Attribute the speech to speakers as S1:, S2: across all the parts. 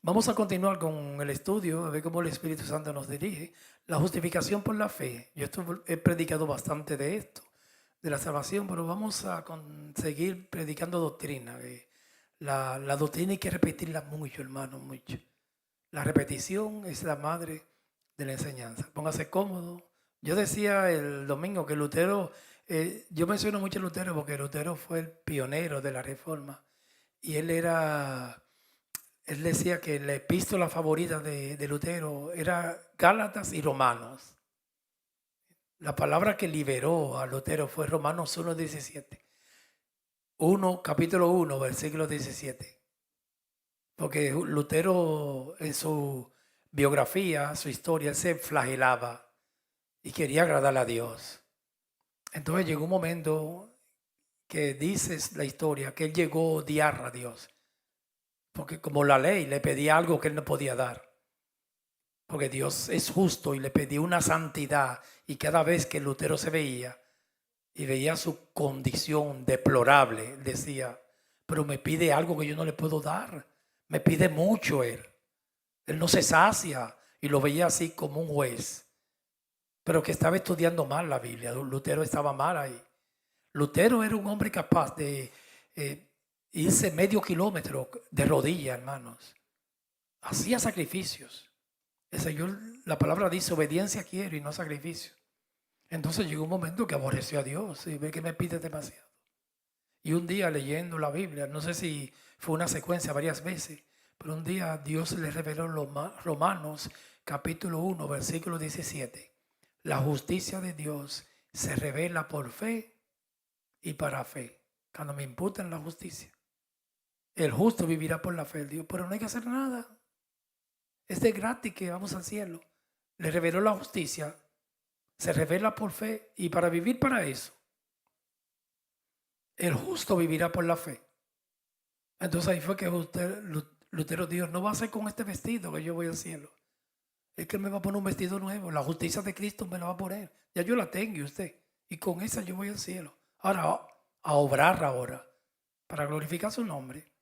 S1: Vamos a continuar con el estudio, a ver cómo el Espíritu Santo nos dirige. La justificación por la fe. He predicado bastante de esto, de la salvación, pero vamos a seguir predicando doctrina. La doctrina hay que repetirla mucho, hermano, mucho. La repetición es la madre de la enseñanza. Póngase cómodo. Yo decía el domingo que Lutero, yo menciono mucho a Lutero porque Lutero fue el pionero de la reforma y él decía que la epístola favorita de Lutero era Gálatas y Romanos. La palabra que liberó a Lutero fue Romanos 1:17. Capítulo 1, versículo 17. Porque Lutero en su biografía, su historia, él se flagelaba y quería agradar a Dios. Entonces llegó un momento que dices la historia que él llegó a odiar a Dios. Porque como la ley le pedía algo que él no podía dar. Porque Dios es justo y le pedía una santidad, y cada vez que Lutero se veía y veía su condición deplorable, decía, pero me pide algo que yo no le puedo dar, me pide mucho él no se sacia, y lo veía así como un juez, pero que estaba estudiando mal la Biblia. Lutero estaba mal ahí. Lutero era un hombre capaz de irse medio kilómetro de rodillas, hermanos. Hacía sacrificios. El Señor, la palabra dice, obediencia quiero y no sacrificio. Entonces llegó un momento que aborreció a Dios y ve que me pide demasiado. Y un día leyendo la Biblia, no sé si fue una secuencia varias veces, pero un día Dios le reveló en Romanos capítulo 1, versículo 17. La justicia de Dios se revela por fe y para fe. Cuando me imputan la justicia, el justo vivirá por la fe. Dios, pero no hay que hacer nada. Es de gratis que vamos al cielo. Le reveló la justicia, se revela por fe, y para vivir para eso, el justo vivirá por la fe. Entonces ahí fue que Lutero dijo, no va a ser con este vestido que yo voy al cielo. Es que él me va a poner un vestido nuevo. La justicia de Cristo me la va a poner. Ya yo la tengo, y usted. Y con esa yo voy al cielo. Ahora, a obrar ahora, para glorificar su nombre,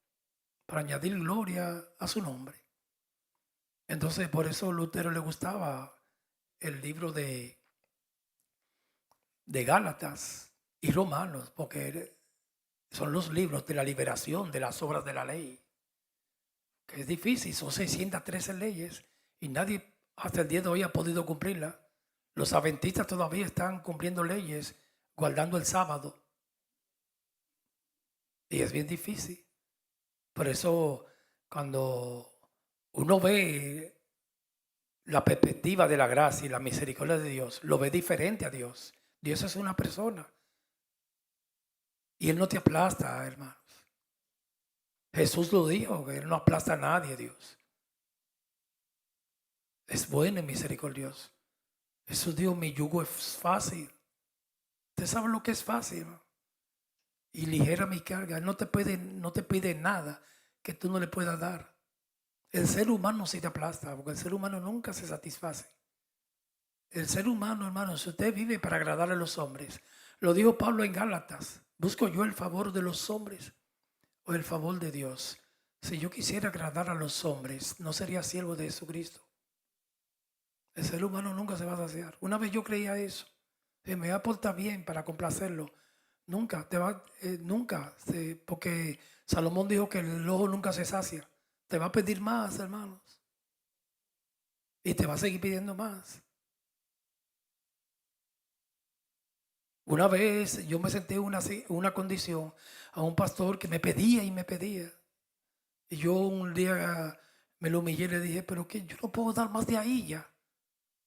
S1: para añadir gloria a su nombre. Entonces por eso a Lutero le gustaba el libro de Gálatas y Romanos, porque son los libros de la liberación de las obras de la ley, que es difícil. Son 613 leyes y nadie hasta el día de hoy ha podido cumplirla. Los adventistas todavía están cumpliendo leyes, guardando el sábado, y es bien difícil. Por eso cuando uno ve la perspectiva de la gracia y la misericordia de Dios, lo ve diferente a Dios. Dios es una persona y Él no te aplasta, hermanos. Jesús lo dijo, que Él no aplasta a nadie, Dios. Es bueno y misericordioso. Jesús dijo, mi yugo es fácil. Usted sabe lo que es fácil, ¿no? Y ligera mi carga. Él no te pide nada que tú no le puedas dar. El ser humano sí te aplasta, porque el ser humano nunca se satisface. El ser humano, hermano, si usted vive para agradar a los hombres, lo dijo Pablo en Gálatas, busco yo el favor de los hombres o el favor de Dios. Si yo quisiera agradar a los hombres, no sería siervo de Jesucristo. El ser humano nunca se va a saciar. Una vez yo creía eso, que me va a portar bien para complacerlo. Porque Salomón dijo que el ojo nunca se sacia. Te va a pedir más, hermanos. Y te va a seguir pidiendo más. Una vez yo me senté en una condición a un pastor que me pedía y me pedía. Y yo un día me lo humillé y le dije, pero que yo no puedo dar más de ahí ya.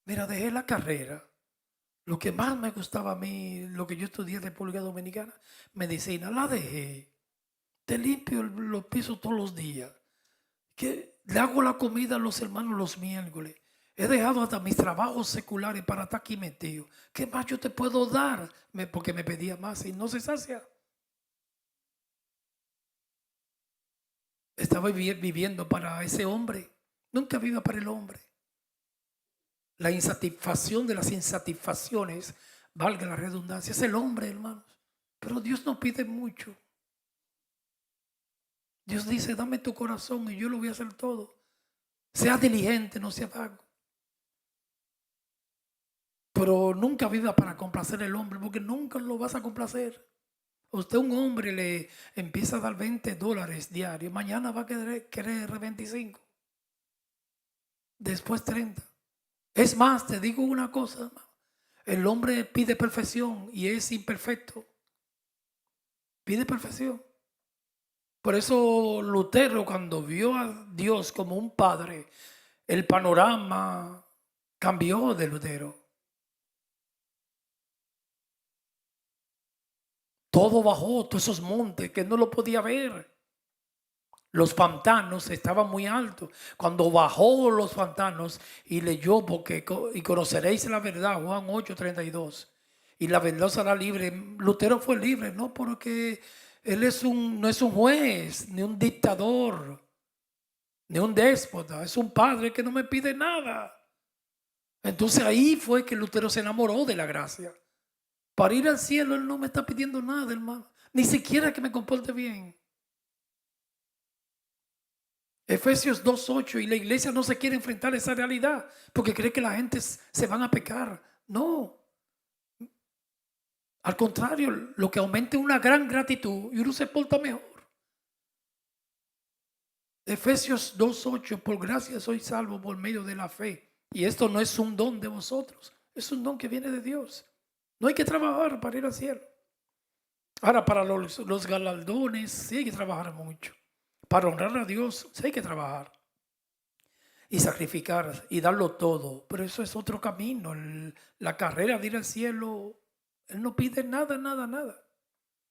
S1: Mira, dejé la carrera. Lo que más me gustaba a mí, lo que yo estudié de República Dominicana, medicina, la dejé. Te limpio los pisos todos los días. Que le hago la comida a los hermanos los miércoles. He dejado hasta mis trabajos seculares para estar aquí metido. ¿Qué más yo te puedo dar? Porque me pedía más y no se sacia. Estaba viviendo para ese hombre. Nunca viva para el hombre. La insatisfacción de las insatisfacciones, valga la redundancia, es el hombre, hermanos. Pero Dios no pide mucho. Dios dice, dame tu corazón y yo lo voy a hacer todo. Sea diligente, no sea vago. Pero nunca viva para complacer al hombre, porque nunca lo vas a complacer. Usted, un hombre, le empieza a dar $20 diarios, mañana va a querer 25, después 30. Es más, te digo una cosa, el hombre pide perfección y es imperfecto. Pide perfección. Por eso Lutero, cuando vio a Dios como un padre, el panorama cambió de Lutero. Todo bajó, todos esos montes que no lo podía ver. Los pantanos estaban muy altos. Cuando bajó los pantanos y leyó, y conoceréis la verdad, Juan 8:32, y la verdad será libre. Lutero fue libre, no porque él no es un juez, ni un dictador, ni un déspota, es un padre que no me pide nada. Entonces ahí fue que Lutero se enamoró de la gracia. Para ir al cielo él no me está pidiendo nada, hermano, ni siquiera que me comporte bien. Efesios 2:8, y la iglesia no se quiere enfrentar a esa realidad porque cree que la gente se van a pecar. No, al contrario, lo que aumenta es una gran gratitud y uno se porta mejor. Efesios 2:8, por gracia soy salvo por medio de la fe. Y esto no es un don de vosotros, es un don que viene de Dios. No hay que trabajar para ir al cielo. Ahora, para los galardones sí hay que trabajar mucho. Para honrar a Dios sí hay que trabajar y sacrificar y darlo todo. Pero eso es otro camino. La carrera de ir al cielo, Él no pide nada, nada, nada.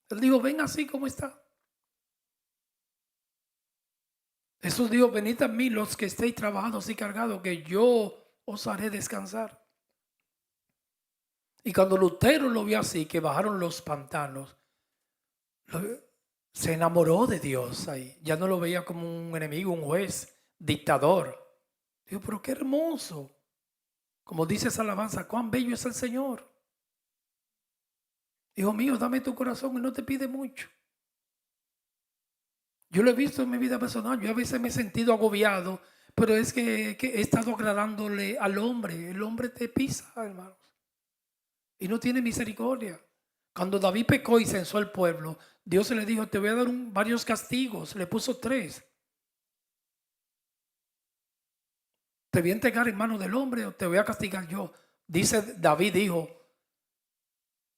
S1: Él dijo, ven así como está. Jesús dijo, venid a mí los que estéis trabajados y cargados, que yo os haré descansar. Y cuando Lutero lo vio así, que bajaron los pantanos, se enamoró de Dios ahí. Ya no lo veía como un enemigo, un juez, dictador. Dijo, pero qué hermoso. Como dice esa alabanza, cuán bello es el Señor. Hijo mío, dame tu corazón y no te pide mucho. Yo lo he visto en mi vida personal. Yo a veces me he sentido agobiado, pero es que he estado agradándole al hombre. El hombre te pisa, hermanos, y no tiene misericordia. Cuando David pecó y censó al pueblo, Dios le dijo, te voy a dar varios castigos. Le puso 3. Te voy a entregar en manos del hombre o te voy a castigar yo. David dijo,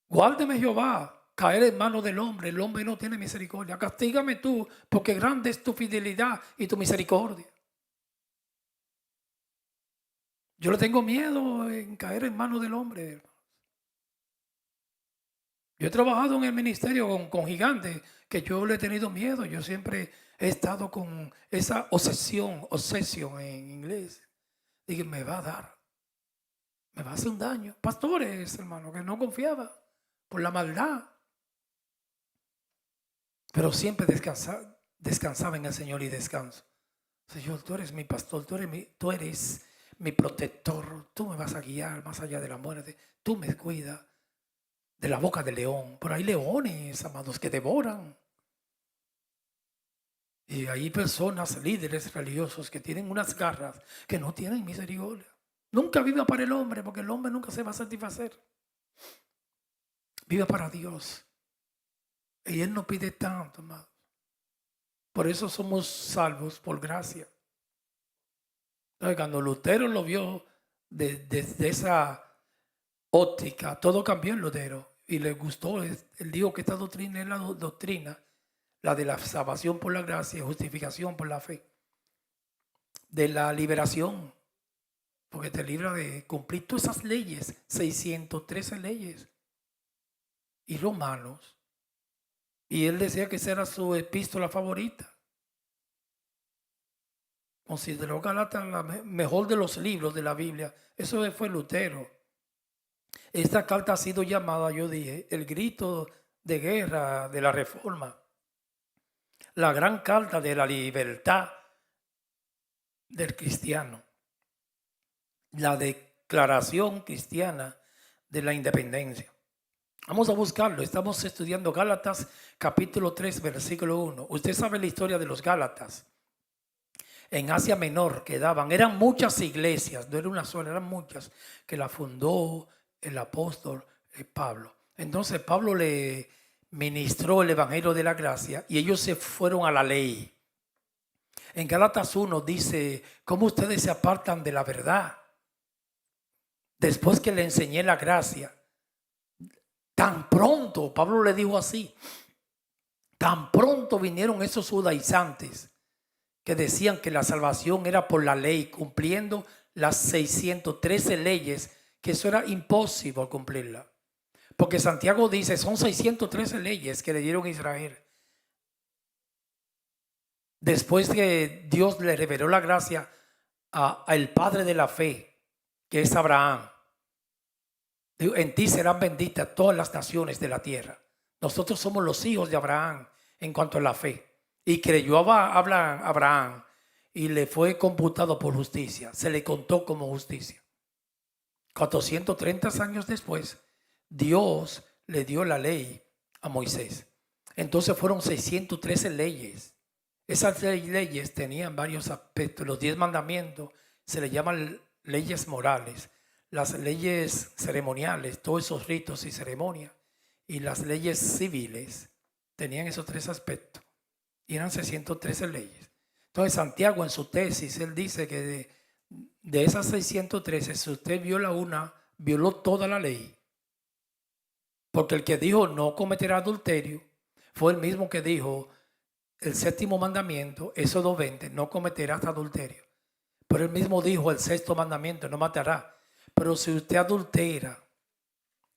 S1: guárdeme Jehová, caer en manos del hombre. El hombre no tiene misericordia. Castígame tú, porque grande es tu fidelidad y tu misericordia. Yo le tengo miedo en caer en manos del hombre. Yo he trabajado en el ministerio con gigantes que yo le he tenido miedo. Yo siempre he estado con esa obsesión en inglés. Dije, me va a dar, me va a hacer un daño. Pastores, hermano, que no confiaba por la maldad. Pero siempre descansaba en el Señor y descanso. Señor, tú eres mi pastor, tú eres mi protector. Tú me vas a guiar más allá de la muerte. Tú me cuidas de la boca del león. Pero hay leones, amados, que devoran. Y hay personas, líderes religiosos que tienen unas garras que no tienen misericordia. Nunca viva para el hombre, porque el hombre nunca se va a satisfacer. Viva para Dios. Y Él no pide tanto, amado. Por eso somos salvos por gracia. Entonces, cuando Lutero lo vio desde esa óptica, todo cambió en Lutero. Y le gustó. Él dijo que esta doctrina es la doctrina, la de la salvación por la gracia y justificación por la fe. De la liberación. Porque te libra de cumplir todas esas leyes, 613 leyes. Y Romanos. Y él decía que esa era su epístola favorita. Consideró Gálatas la mejor de los libros de la Biblia. Eso fue Lutero. Esta carta ha sido llamada, yo dije, el grito de guerra de la Reforma. La gran carta de la libertad del cristiano. La declaración cristiana de la independencia. Vamos a buscarlo. Estamos estudiando Gálatas capítulo 3, versículo 1. Usted sabe la historia de los Gálatas. en Asia Menor quedaban, eran muchas iglesias, no era una sola, eran muchas, que la fundó el apóstol Pablo. Entonces Pablo le ministró el evangelio de la gracia y ellos se fueron a la ley. En Gálatas 1 dice, ¿cómo ustedes se apartan de la verdad? Después que le enseñé la gracia, tan pronto, Pablo le dijo así, tan pronto vinieron esos judaizantes que decían que la salvación era por la ley, cumpliendo las 613 leyes, que eso era imposible cumplirla. Porque Santiago dice, son 613 leyes que le dieron a Israel. Después que Dios le reveló la gracia al padre de la fe, que es Abraham. En ti serán benditas todas las naciones de la tierra. Nosotros somos los hijos de Abraham en cuanto a la fe. Y creyó Abraham y le fue computado por justicia. Se le contó como justicia. 430 años después, Dios le dio la ley a Moisés. Entonces fueron 613 leyes. Esas leyes tenían varios aspectos. Los 10 mandamientos se les llaman leyes morales. Las leyes ceremoniales, todos esos ritos y ceremonias, y las leyes civiles tenían esos 3 aspectos. Y eran 613 leyes. Entonces Santiago en su tesis, él dice que de esas 613, si usted viola una, violó toda la ley. Porque el que dijo no cometerá adulterio fue el mismo que dijo el 7º mandamiento, Éxodo 20, no cometerás adulterio. Pero él mismo dijo el 6º mandamiento, no matará. Pero si usted adultera,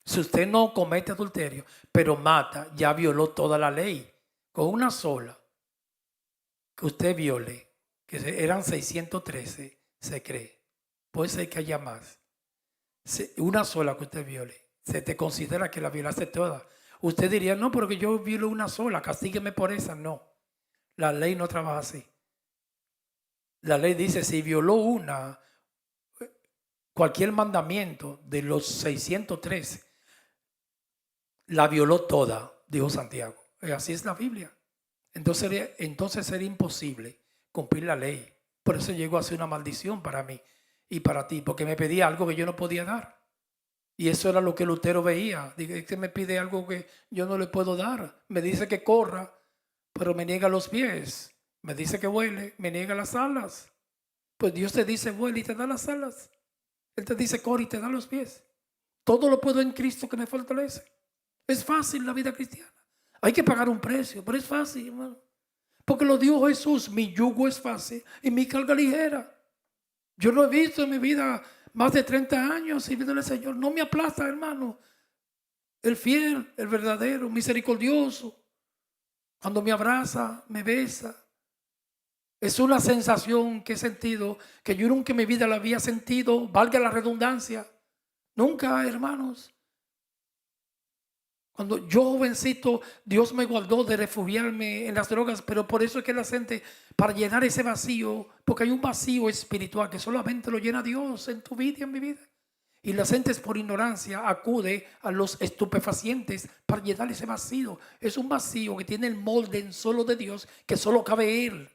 S1: si usted no comete adulterio, pero mata, ya violó toda la ley. Con una sola que usted viole, que eran 613, se cree. Puede ser que haya más. Una sola que usted viole, se te considera que la violaste toda. Usted diría, no, porque yo violo una sola, castígueme por esa. No, la ley no trabaja así. La ley dice, si violó cualquier mandamiento de los 613, la violó toda, dijo Santiago. Así es la Biblia. Entonces sería imposible cumplir la ley. Por eso llegó a ser una maldición para mí y para ti, porque me pedía algo que yo no podía dar. Y eso era lo que Lutero veía. Dice que me pide algo que yo no le puedo dar. Me dice que corra, pero me niega los pies. Me dice que vuele, me niega las alas. Pues Dios te dice vuela y te da las alas. Él te dice corre y te da los pies. Todo lo puedo en Cristo que me fortalece. Es fácil la vida cristiana. Hay que pagar un precio, pero es fácil, hermano. Porque lo dijo Jesús, mi yugo es fácil y mi carga ligera. Yo lo he visto en mi vida más de 30 años sirviéndole al Señor. No me aplasta, hermano. El fiel, el verdadero, misericordioso. Cuando me abraza, me besa. Es una sensación que he sentido, que yo nunca en mi vida la había sentido, valga la redundancia. Nunca, hermanos. Cuando yo jovencito, Dios me guardó de refugiarme en las drogas, pero por eso es que la gente, para llenar ese vacío, porque hay un vacío espiritual que solamente lo llena Dios en tu vida y en mi vida. Y la gente por ignorancia acude a los estupefacientes para llenar ese vacío. Es un vacío que tiene el molde en solo de Dios, que solo cabe Él,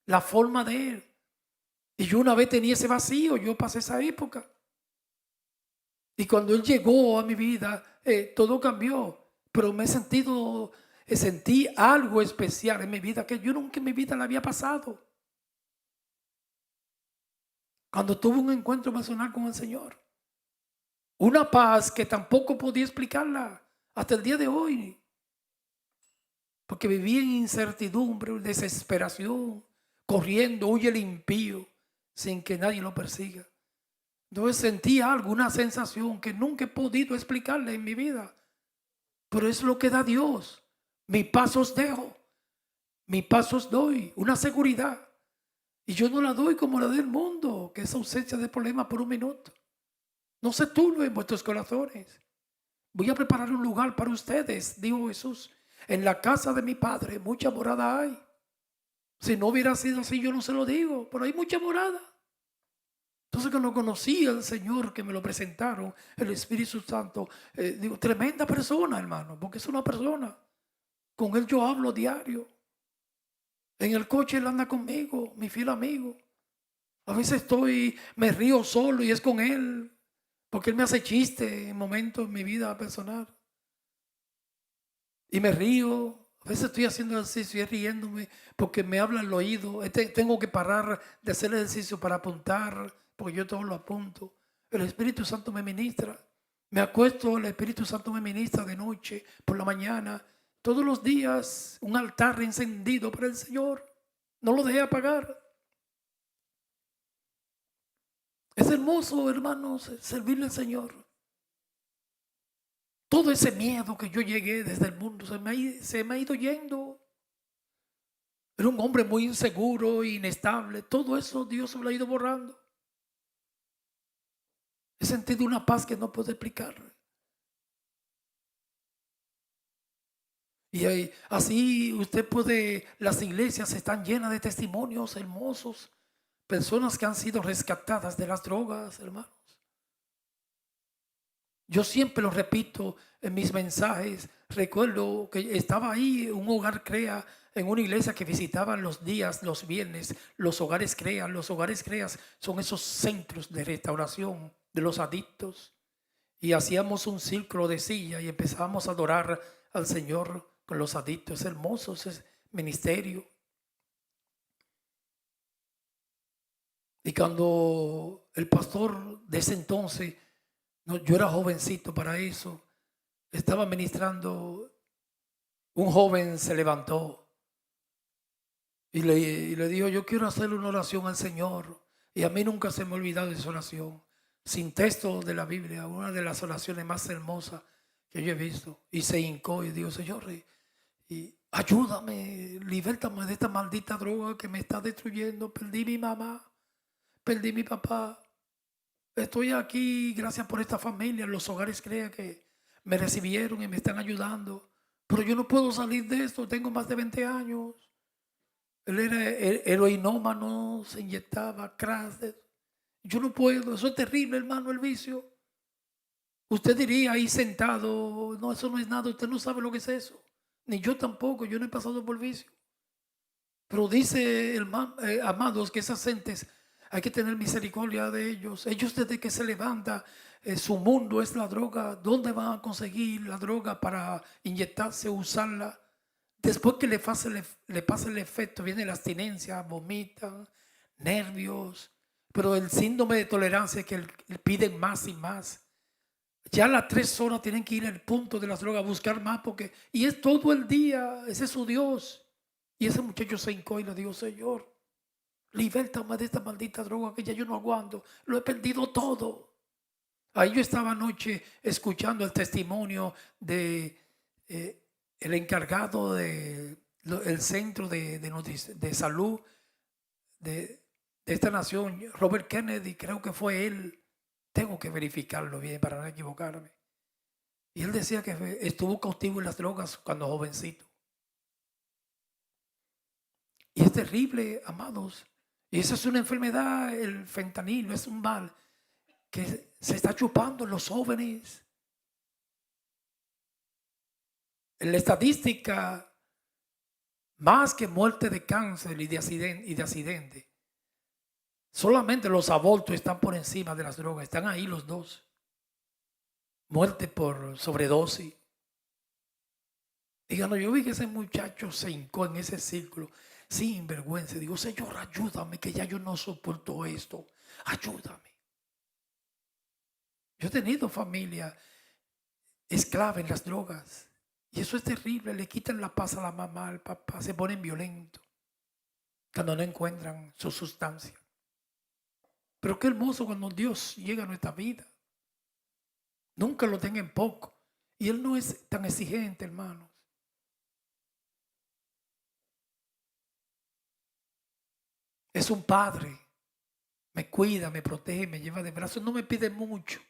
S1: la forma de Él. Y yo una vez tenía ese vacío, yo pasé esa época. Y cuando Él llegó a mi vida, todo cambió. Pero sentí algo especial en mi vida que yo nunca en mi vida le había pasado. Cuando tuve un encuentro personal con el Señor. Una paz que tampoco podía explicarla hasta el día de hoy. Porque vivía en incertidumbre, desesperación, corriendo, huye el impío, sin que nadie lo persiga. Entonces sentí algo, una sensación que nunca he podido explicarle en mi vida. Pero es lo que da Dios. Mi paz os dejo, mi paz os doy, una seguridad. Y yo no la doy como la del mundo, que es ausencia de problemas por un minuto. No se turben vuestros corazones. Voy a preparar un lugar para ustedes, dijo Jesús. En la casa de mi Padre mucha morada hay. Si no hubiera sido así, yo no se lo digo, pero hay mucha morada. Entonces cuando conocí al Señor, que me lo presentaron, el Espíritu Santo, digo, tremenda persona, hermano, porque es una persona. Con Él yo hablo diario. En el coche él anda conmigo, mi fiel amigo. A veces me río solo y es con él, porque él me hace chiste en momentos en mi vida personal. Y me río. A veces estoy haciendo ejercicio y riéndome porque me habla al oído. Tengo que parar de hacer ejercicio para apuntar, porque yo todo lo apunto. El Espíritu Santo me ministra. Me acuesto, el Espíritu Santo me ministra de noche, por la mañana. Todos los días un altar encendido para el Señor. No lo dejé apagar. Es hermoso, hermanos, servirle al Señor. Todo ese miedo que yo llegué desde el mundo se me ha ido yendo. Era un hombre muy inseguro, inestable. Todo eso Dios se lo ha ido borrando. He sentido una paz que no puedo explicar. Y así las iglesias están llenas de testimonios hermosos. Personas que han sido rescatadas de las drogas, hermanos. Yo siempre lo repito en mis mensajes. Recuerdo que estaba ahí un hogar CREA en una iglesia que visitaban los días, los viernes, los hogares CREA. Los hogares CREA son esos centros de restauración de los adictos. Y hacíamos un círculo de silla y empezábamos a adorar al Señor con los adictos. Es hermoso ese ministerio. Y cuando el pastor de ese entonces, no, yo era jovencito para eso, estaba ministrando, un joven se levantó y le dijo: yo quiero hacerle una oración al Señor. Y a mí nunca se me ha olvidado esa oración, sin texto de la Biblia, una de las oraciones más hermosas que yo he visto. Y se hincó y dijo: Señor, y ayúdame, libértame de esta maldita droga que me está destruyendo. Perdí mi mamá, perdí mi papá. Estoy aquí gracias por esta familia, los hogares CREA que me recibieron y me están ayudando. Pero yo no puedo salir de esto, tengo más de 20 años. Él era heroinómano, se inyectaba crack. Yo no puedo, eso es terrible, hermano, el vicio. Usted diría ahí sentado: no, eso no es nada, usted no sabe lo que es eso. Ni yo tampoco, yo no he pasado por vicio. Pero dice, amados, que esas gentes hay que tener misericordia de ellos. Ellos desde que se levanta, su mundo es la droga. ¿Dónde van a conseguir la droga para inyectarse, usarla? Después que le pasa el efecto, viene la abstinencia, vomitan, nervios. Pero el síndrome de tolerancia es que piden más y más. Ya a las 3 horas tienen que ir al punto de las drogas a buscar más, y es todo el día, ese es su Dios. Y ese muchacho se hincó y le dijo: Señor, libértame de esta maldita droga que ya yo no aguanto, lo he perdido todo. Ahí yo estaba anoche escuchando el testimonio de el encargado del centro de salud de esta nación, Robert Kennedy, creo que fue él. Tengo que verificarlo bien para no equivocarme. Y él decía que estuvo cautivo en las drogas cuando jovencito. Y es terrible, amados. Y esa es una enfermedad, el fentanilo, es un mal que se está chupando en los jóvenes. En la estadística, más que muerte de cáncer y de accidente, solamente los abortos están por encima de las drogas, están ahí los dos. Muerte por sobredosis. Díganlo, yo vi que ese muchacho se hincó en ese círculo sin vergüenza. Digo: Señor, ayúdame, que ya yo no soporto esto. Ayúdame. Yo he tenido familia esclava en las drogas. Y eso es terrible. Le quitan la paz a la mamá, al papá. Se ponen violentos cuando no encuentran su sustancia. Pero qué hermoso cuando Dios llega a nuestra vida. Nunca lo tengan poco. Y Él no es tan exigente, hermanos. Es un padre. Me cuida, me protege, me lleva de brazos. No me pide mucho.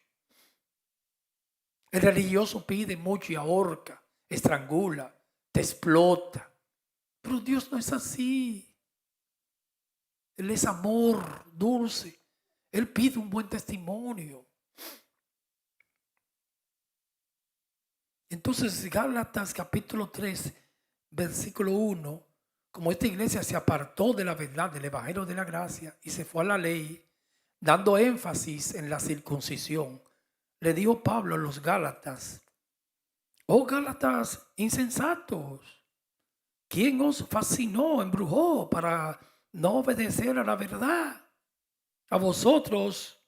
S1: El religioso pide mucho y ahorca, estrangula, te explota. Pero Dios no es así. Él es amor, dulce. Él pide un buen testimonio. Entonces, Gálatas capítulo 3, versículo 1, como esta iglesia se apartó de la verdad del evangelio de la gracia y se fue a la ley, dando énfasis en la circuncisión, le dijo Pablo a los Gálatas: oh Gálatas insensatos, ¿quién os fascinó, embrujó para no obedecer a la verdad? A vosotros,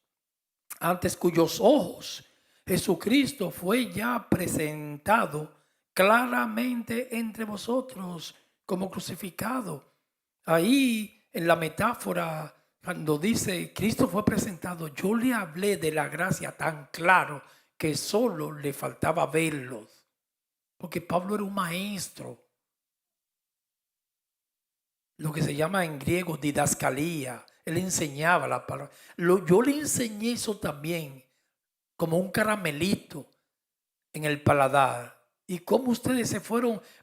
S1: antes cuyos ojos Jesucristo fue ya presentado claramente entre vosotros como crucificado. Ahí en la metáfora, cuando dice Cristo fue presentado, yo le hablé de la gracia tan claro que solo le faltaba verlos. Porque Pablo era un maestro, lo que se llama en griego didascalía. Él enseñaba la palabra. Yo le enseñé eso también, como un caramelito en el paladar. Y como ustedes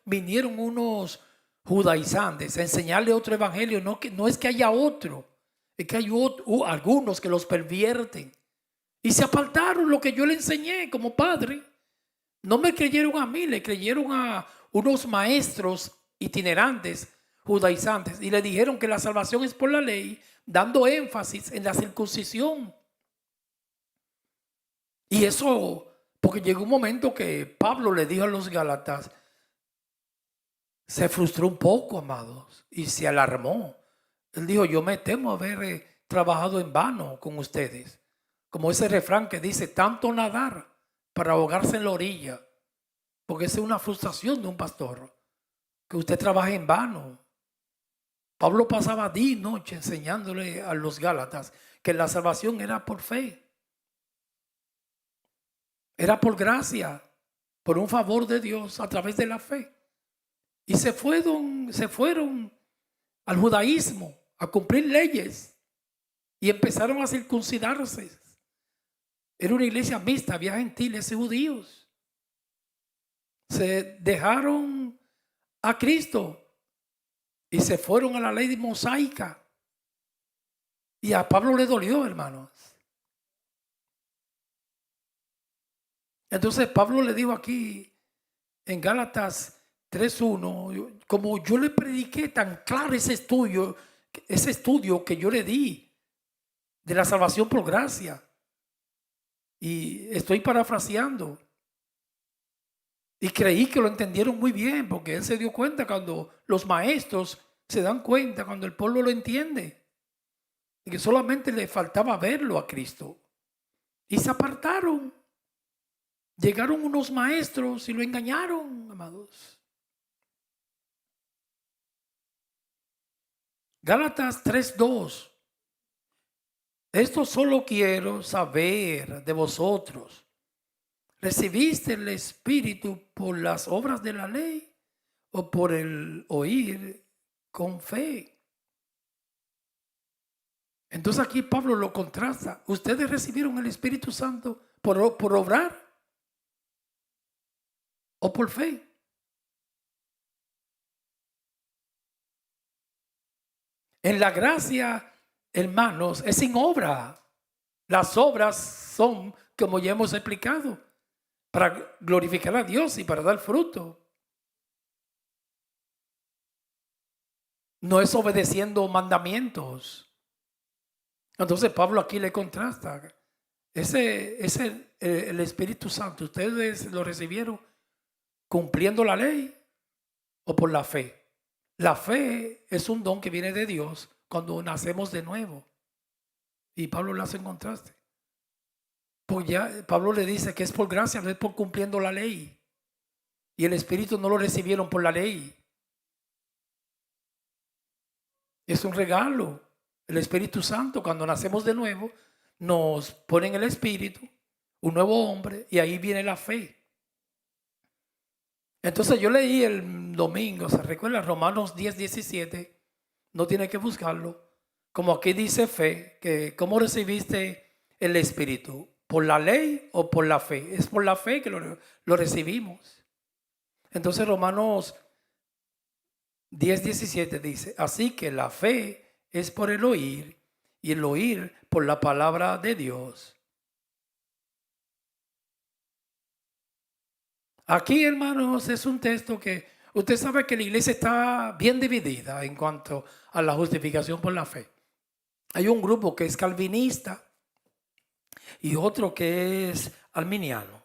S1: vinieron unos judaizantes a enseñarle otro evangelio. No es que haya otro, es que hay algunos que los pervierten. Y se apartaron lo que yo le enseñé como padre. No me creyeron a mí, le creyeron a unos maestros itinerantes judaizantes y le dijeron que la salvación es por la ley, dando énfasis en la circuncisión. Y eso, porque llegó un momento que Pablo le dijo a los Gálatas, se frustró un poco, amados, y se alarmó. Él dijo: yo me temo haber trabajado en vano con ustedes. Como ese refrán que dice: tanto nadar para ahogarse en la orilla. Porque esa es una frustración de un pastor, que usted trabaje en vano. Pablo pasaba día y noche enseñándole a los Gálatas que la salvación era por fe. Era por gracia, por un favor de Dios a través de la fe. Y se fueron al judaísmo a cumplir leyes y empezaron a circuncidarse. Era una iglesia mixta, había gentiles y judíos. Se dejaron a Cristo y se fueron a la ley mosaica. Y a Pablo le dolió, hermanos. Entonces Pablo le dijo aquí en Gálatas 3:1, como yo le prediqué tan claro ese estudio que yo le di de la salvación por gracia. Y estoy parafraseando. Y creí que lo entendieron muy bien, porque él se dio cuenta cuando los maestros se dan cuenta, cuando el pueblo lo entiende, y que solamente le faltaba verlo a Cristo. Y se apartaron. Llegaron unos maestros y lo engañaron, amados. Gálatas 3:2. Esto solo quiero saber de vosotros. ¿Recibiste el Espíritu por las obras de la ley o por el oír con fe? Entonces aquí Pablo lo contrasta. ¿Ustedes recibieron el Espíritu Santo por obrar o por fe? En la gracia, hermanos, es sin obra. Las obras son, como ya hemos explicado, para glorificar a Dios y para dar fruto. No es obedeciendo mandamientos. Entonces Pablo aquí le contrasta. Ese es el Espíritu Santo. ¿Ustedes lo recibieron cumpliendo la ley o por la fe? La fe es un don que viene de Dios cuando nacemos de nuevo. Y Pablo lo hace en contraste. Pues ya Pablo le dice que es por gracia, no es por cumpliendo la ley. Y el Espíritu no lo recibieron por la ley. Es un regalo. El Espíritu Santo, cuando nacemos de nuevo, nos pone en el Espíritu, un nuevo hombre, y ahí viene la fe. Entonces yo leí el domingo, ¿se recuerda? Romanos 10:17, no tiene que buscarlo. Como aquí dice fe, que ¿cómo recibiste el Espíritu? ¿Por la ley o por la fe? Es por la fe que lo recibimos. Entonces Romanos 10:17 dice: así que la fe es por el oír y el oír por la palabra de Dios. Aquí, hermanos, es un texto que Usted sabe que la iglesia está bien dividida en cuanto a la justificación por la fe. Hay un grupo que es calvinista y otro que es arminiano.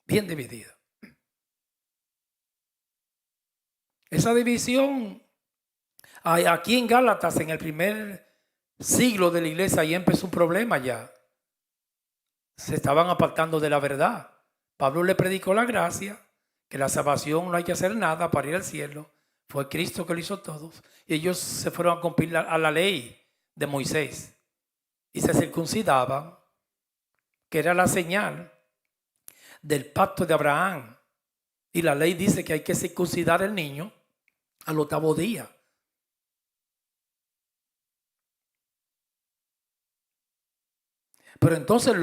S1: Bien dividida. Esa división, aquí en Gálatas, en el primer siglo de la iglesia, ahí empezó un problema ya. Se estaban apartando de la verdad. Pablo le predicó la gracia, que la salvación no hay que hacer nada para ir al cielo. Fue Cristo que lo hizo todo. Y ellos se fueron a cumplir a la ley de Moisés. Y se circuncidaban, que era la señal del pacto de Abraham. Y la ley dice que hay que circuncidar al niño al 8º día. Pero entonces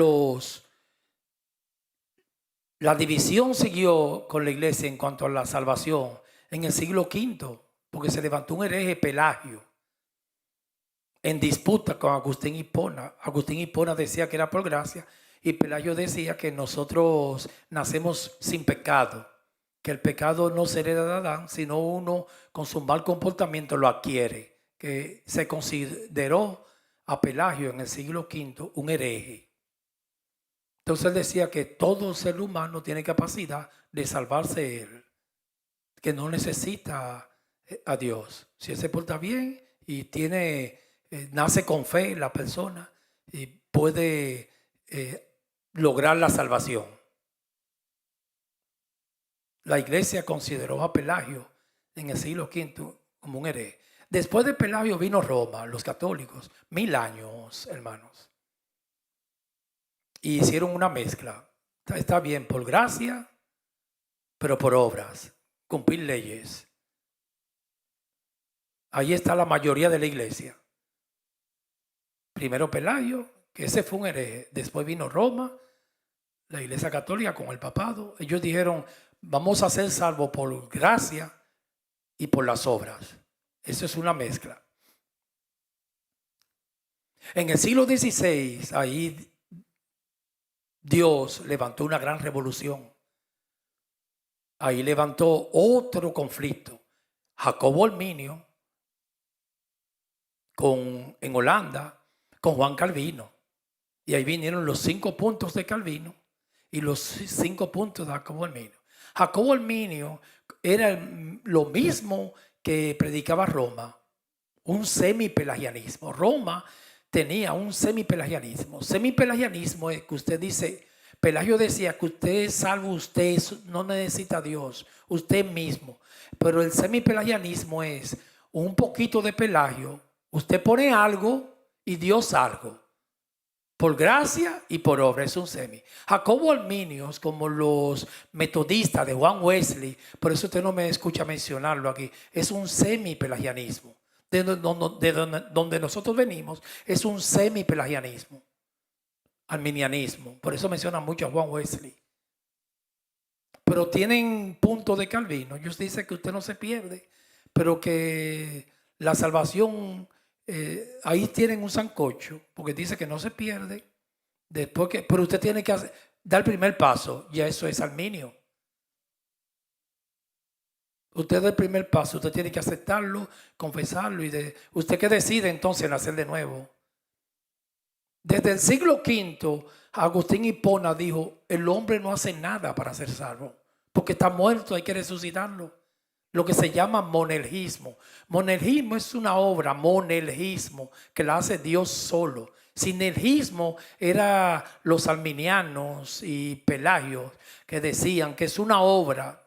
S1: la división siguió con la iglesia en cuanto a la salvación en el siglo V, porque se levantó un hereje, Pelagio, en disputa con Agustín Hipona. Agustín Hipona decía que era por gracia y Pelagio decía que nosotros nacemos sin pecado, que el pecado no se hereda de Adán, sino uno con su mal comportamiento lo adquiere, que se consideró a Pelagio en el siglo V un hereje. Entonces él decía que todo ser humano tiene capacidad de salvarse él, que no necesita a Dios. Si él se porta bien y nace con fe la persona y puede lograr la salvación. La iglesia consideró a Pelagio en el siglo V como un hereje. Después de Pelagio vino Roma, los católicos, 1000 años, hermanos. Y hicieron una mezcla. Está bien, por gracia, pero por obras, cumplir leyes. Ahí está la mayoría de la iglesia. Primero Pelagio, que ese fue un hereje. Después vino Roma, la iglesia católica con el papado. Ellos dijeron, vamos a ser salvos por gracia y por las obras. Eso es una mezcla. En el siglo XVI, ahí Dios levantó una gran revolución. Ahí levantó otro conflicto. Jacobo Arminio en Holanda con Juan Calvino. Y ahí vinieron los 5 puntos de Calvino y los 5 puntos de Jacobo Arminio. Jacobo Arminio era lo mismo que predicaba Roma, un semipelagianismo. Roma tenía un semipelagianismo. Semipelagianismo es que usted dice, Pelagio decía que usted es salvo, usted no necesita a Dios, usted mismo. Pero el semipelagianismo es un poquito de Pelagio, usted pone algo y Dios algo. Por gracia y por obra, es un semi. Jacobo Arminio, como los metodistas de Juan Wesley, por eso usted no me escucha mencionarlo aquí, es un semipelagianismo. De donde nosotros venimos, es un semipelagianismo, arminianismo. Por eso menciona mucho a Juan Wesley. Pero tienen punto de Calvino. Ellos dicen que usted no se pierde, pero que la salvación... ahí tienen un sancocho, porque dice que no se pierde, pero usted tiene que dar el primer paso, ya eso es arminio. Usted da el primer paso, usted tiene que aceptarlo, confesarlo, usted que decide entonces nacer de nuevo. Desde el siglo V, Agustín Hipona dijo, el hombre no hace nada para ser salvo, porque está muerto, hay que resucitarlo. Lo que se llama monergismo. Monergismo es una obra, monergismo, que la hace Dios solo. Sinergismo era los arminianos y Pelagios que decían que es una obra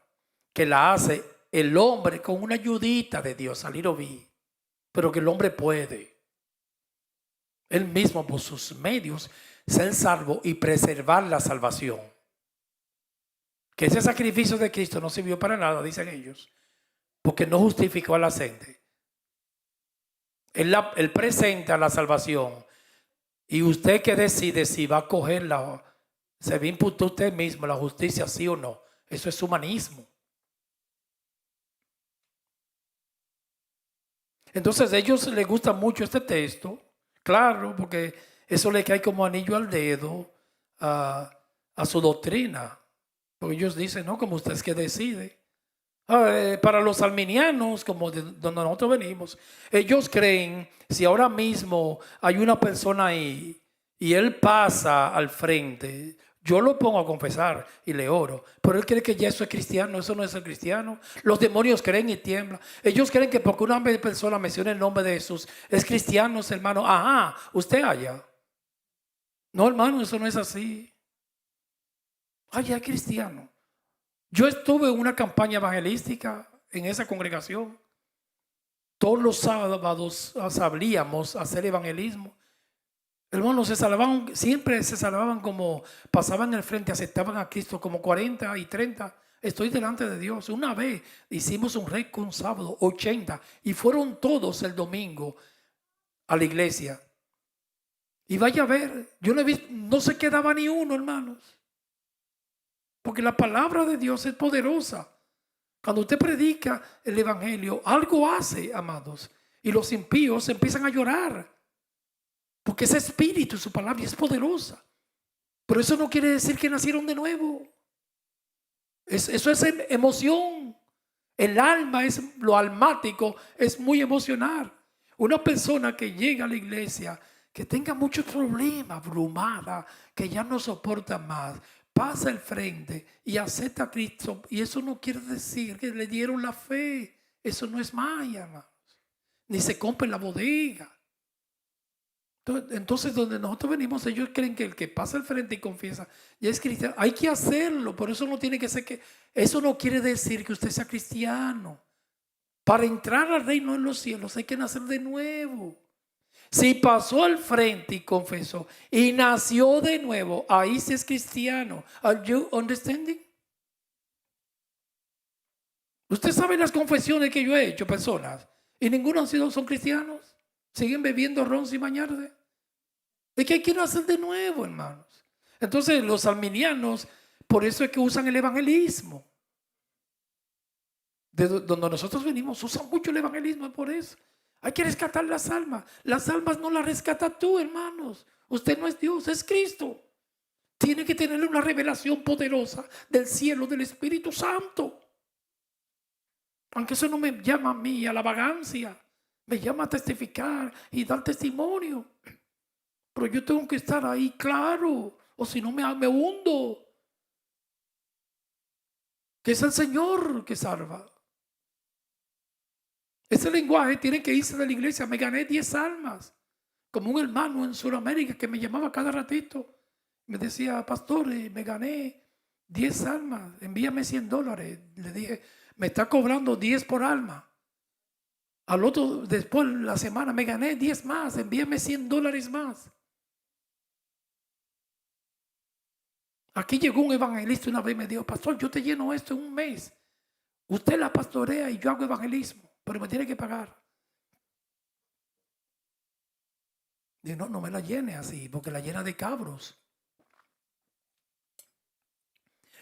S1: que la hace el hombre con una ayudita de Dios, a little bit, pero que el hombre puede él mismo por sus medios ser salvo y preservar la salvación. Que ese sacrificio de Cristo no sirvió para nada, dicen ellos, porque no justificó a la gente. Él presenta la salvación y usted que decide si va a cogerla, se va a imputar usted mismo la justicia, sí o no. Eso es humanismo. Entonces a ellos les gusta mucho este texto, claro, porque eso le cae como anillo al dedo a su doctrina. Porque ellos dicen, no, como usted es que decide. Para los arminianos, como de donde nosotros venimos, ellos creen, si ahora mismo hay una persona ahí y él pasa al frente, yo lo pongo a confesar y le oro, pero él cree que ya eso es cristiano. Eso no es el cristiano. Los demonios creen y tiemblan. Ellos creen que porque una persona menciona el nombre de Jesús es cristiano, hermano. Ajá, usted allá. No, hermano, eso no es así. Allá es cristiano. Yo estuve en una campaña evangelística en esa congregación. Todos los sábados salíamos a hacer evangelismo. Hermanos, se salvaban, siempre se salvaban como pasaban el frente, aceptaban a Cristo como 40 y 30. Estoy delante de Dios. Una vez hicimos un récord un sábado, 80, y fueron todos el domingo a la iglesia. Y vaya a ver, yo no he visto, no se quedaba ni uno, hermanos. Porque la palabra de Dios es poderosa. Cuando usted predica el evangelio, algo hace, amados. Y los impíos empiezan a llorar. Porque ese espíritu, su palabra es poderosa. Pero eso no quiere decir que nacieron de nuevo. Eso es emoción. El alma es lo almático, es muy emocional. Una persona que llega a la iglesia, que tenga muchos problemas, abrumada, que ya no soporta más, pasa al frente y acepta a Cristo. Y eso no quiere decir que le dieron la fe. Eso no es magia, hermanos. Ni se compra en la bodega. Entonces, donde nosotros venimos, ellos creen que el que pasa al frente y confiesa ya es cristiano. Hay que hacerlo, pero eso no tiene que ser que, eso no quiere decir que usted sea cristiano. Para entrar al reino de los cielos hay que nacer de nuevo. Si pasó al frente y confesó y nació de nuevo, ahí sí es cristiano. Are you understanding? Usted sabe las confesiones que yo he hecho, personas, y ninguno son cristianos. Siguen bebiendo ron sin bañarse. Es que hay que nacer de nuevo, hermanos. Entonces los arminianos, por eso es que usan el evangelismo. De donde nosotros venimos, usan mucho el evangelismo por eso. Hay que rescatar las almas. Las almas no las rescatas tú, hermanos. Usted no es Dios, es Cristo. Tiene que tener una revelación poderosa del cielo, del Espíritu Santo. Aunque eso no me llama a mí a la vagancia, me llama a testificar y dar testimonio. Pero yo tengo que estar ahí claro, o si no me hundo. Que es el Señor que salva. Ese lenguaje tiene que irse de la iglesia. Me gané 10 almas. Como un hermano en Sudamérica que me llamaba cada ratito. Me decía, pastor, me gané 10 almas. Envíame $100. Le dije, me está cobrando 10 por alma. Al otro, después la semana, me gané 10 más. Envíame $100 más. Aquí llegó un evangelista una vez y me dijo, pastor, yo te lleno esto en un mes. Usted la pastorea y yo hago evangelismo, pero me tiene que pagar. Y no me la llene así, porque la llena de cabros.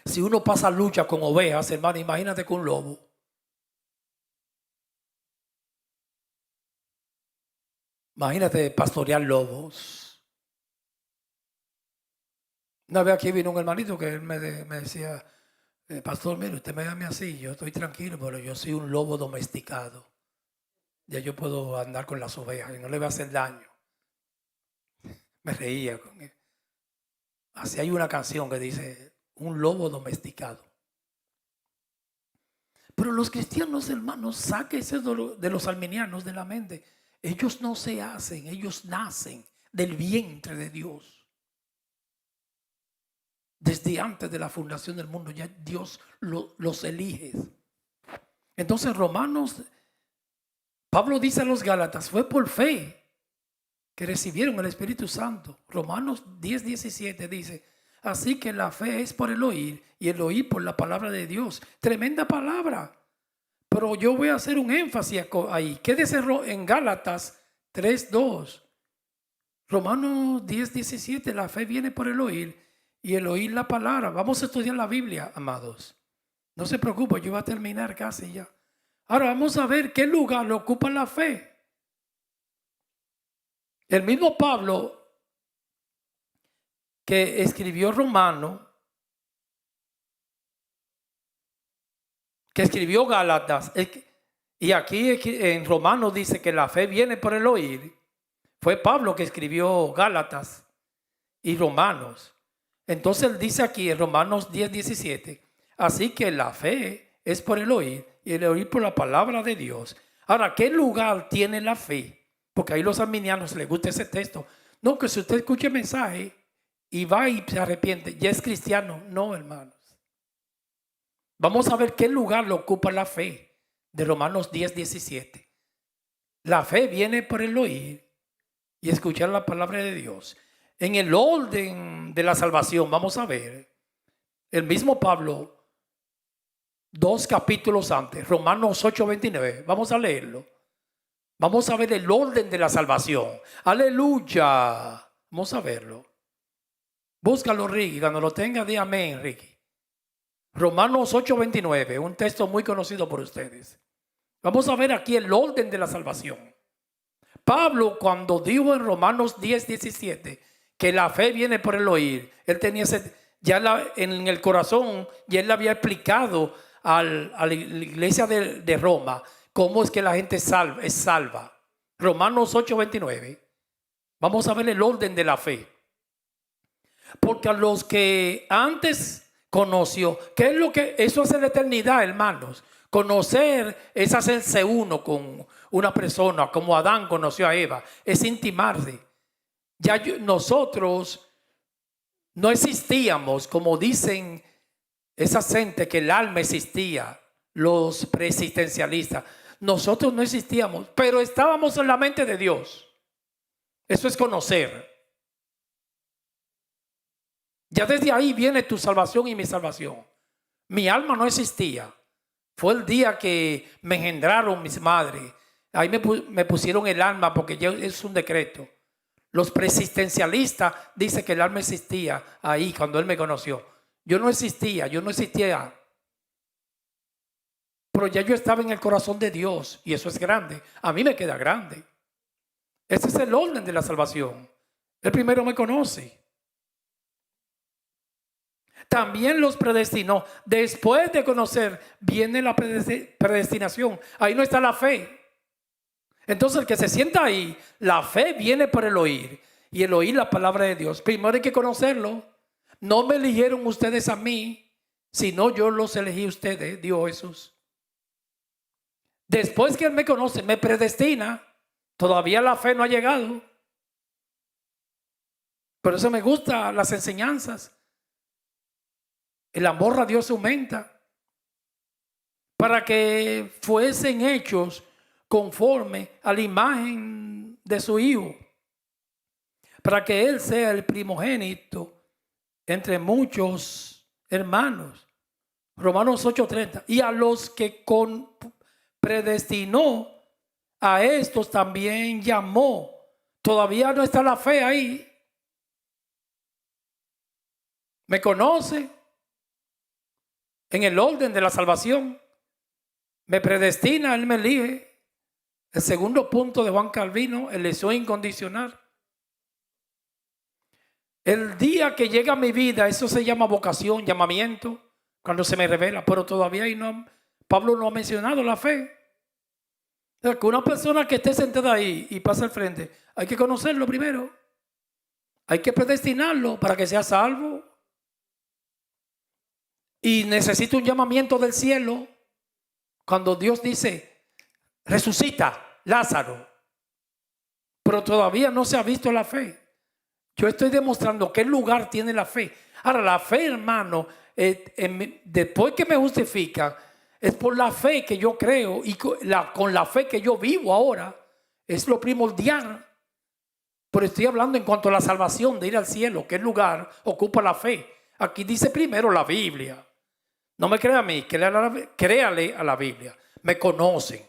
S1: Si uno pasa lucha con ovejas, hermano, imagínate con un lobo. Imagínate pastorear lobos. Una vez aquí vino un hermanito que él me decía, pastor, mire, usted me llame así, yo estoy tranquilo, pero yo soy un lobo domesticado. Ya yo puedo andar con las ovejas y no le voy a hacer daño. Me reía con él. Así hay una canción que dice, un lobo domesticado. Pero los cristianos, hermanos, saque eso de los arminianos de la mente. Ellos no se hacen, ellos nacen del vientre de Dios. Desde antes de la fundación del mundo ya Dios los elige. Entonces Romanos, Pablo dice a los Gálatas, fue por fe que recibieron el Espíritu Santo. Romanos 10:17 dice, así que la fe es por el oír y el oír por la palabra de Dios. Tremenda palabra. Pero yo voy a hacer un énfasis ahí. Quédese en Gálatas 3:2. Romanos 10:17, la fe viene por el oír y el oír la palabra. Vamos a estudiar la Biblia, amados. No se preocupe, yo voy a terminar casi ya. Ahora vamos a ver qué lugar le ocupa la fe. El mismo Pablo que escribió Romano, que escribió Gálatas, y aquí en Romanos dice que la fe viene por el oír. Fue Pablo que escribió Gálatas y Romanos. Entonces él dice aquí en Romanos 10:17, así que la fe es por el oír y el oír por la palabra de Dios. Ahora, ¿qué lugar tiene la fe? Porque ahí los arminianos les gusta ese texto. No, que si usted escucha el mensaje y va y se arrepiente, ya es cristiano. No, hermanos. Vamos a ver qué lugar lo ocupa la fe de Romanos 10:17. La fe viene por el oír y escuchar la palabra de Dios. En el orden de la salvación, vamos a ver, el mismo Pablo, 2 capítulos antes, Romanos 8:29, vamos a leerlo. Vamos a ver el orden de la salvación. Aleluya. Vamos a verlo. Búscalo, Ricky, cuando lo tenga, di amén, Ricky. Romanos 8:29, un texto muy conocido por ustedes. Vamos a ver aquí el orden de la salvación. Pablo, cuando dijo en Romanos 10:17 que la fe viene por el oír, él tenía en el corazón, y él le había explicado a la iglesia de Roma cómo es que la gente es salva. Romanos 8:29. Vamos a ver el orden de la fe. Porque a los que antes conoció, ¿qué es lo que eso hace la eternidad, hermanos? Conocer es hacerse uno con una persona, como Adán conoció a Eva, es intimarse. Ya nosotros no existíamos, como dicen esa gente que el alma existía, los preexistencialistas. Nosotros no existíamos, pero estábamos en la mente de Dios. Eso es conocer. Ya desde ahí viene tu salvación y mi salvación. Mi alma no existía. Fue el día que me engendraron mis madres. Ahí me pusieron el alma porque ya es un decreto. Los preexistencialistas dicen que el alma existía ahí cuando él me conoció. Yo no existía. Pero ya yo estaba en el corazón de Dios y eso es grande. A mí me queda grande. Ese es el orden de la salvación. El primero me conoce. También los predestinó. Después de conocer viene la predestinación. Ahí no está la fe. Entonces el que se sienta ahí, la fe viene por el oír. Y el oír la palabra de Dios. Primero hay que conocerlo. No me eligieron ustedes a mí, sino yo los elegí a ustedes, dijo Jesús. Después que él me conoce, me predestina. Todavía la fe no ha llegado. Por eso me gustan las enseñanzas. El amor a Dios aumenta para que fuesen hechos conforme a la imagen de su Hijo, para que Él sea el primogénito entre muchos hermanos. Romanos 8:30. Y a los que predestinó, a estos también llamó. Todavía no está la fe ahí. ¿Me conoce? En el orden de la salvación, me predestina, Él me elige. El segundo punto de Juan Calvino, elección incondicional. El día que llega a mi vida, eso se llama vocación, llamamiento, cuando se me revela, pero todavía ahí Pablo no ha mencionado la fe. O sea, que una persona que esté sentada ahí y pasa al frente, hay que conocerlo primero. Hay que predestinarlo para que sea salvo. Y necesita un llamamiento del cielo. Cuando Dios dice, resucita Lázaro. Pero todavía no se ha visto la fe. Yo estoy demostrando qué lugar tiene la fe. Ahora, la fe, hermano, después que me justifica, es por la fe que yo creo y con la fe que yo vivo ahora. Es lo primordial. Pero estoy hablando en cuanto a la salvación, de ir al cielo. ¿Qué lugar ocupa la fe? Aquí dice primero la Biblia. No me crea a mí, créale a la Biblia. Me conocen,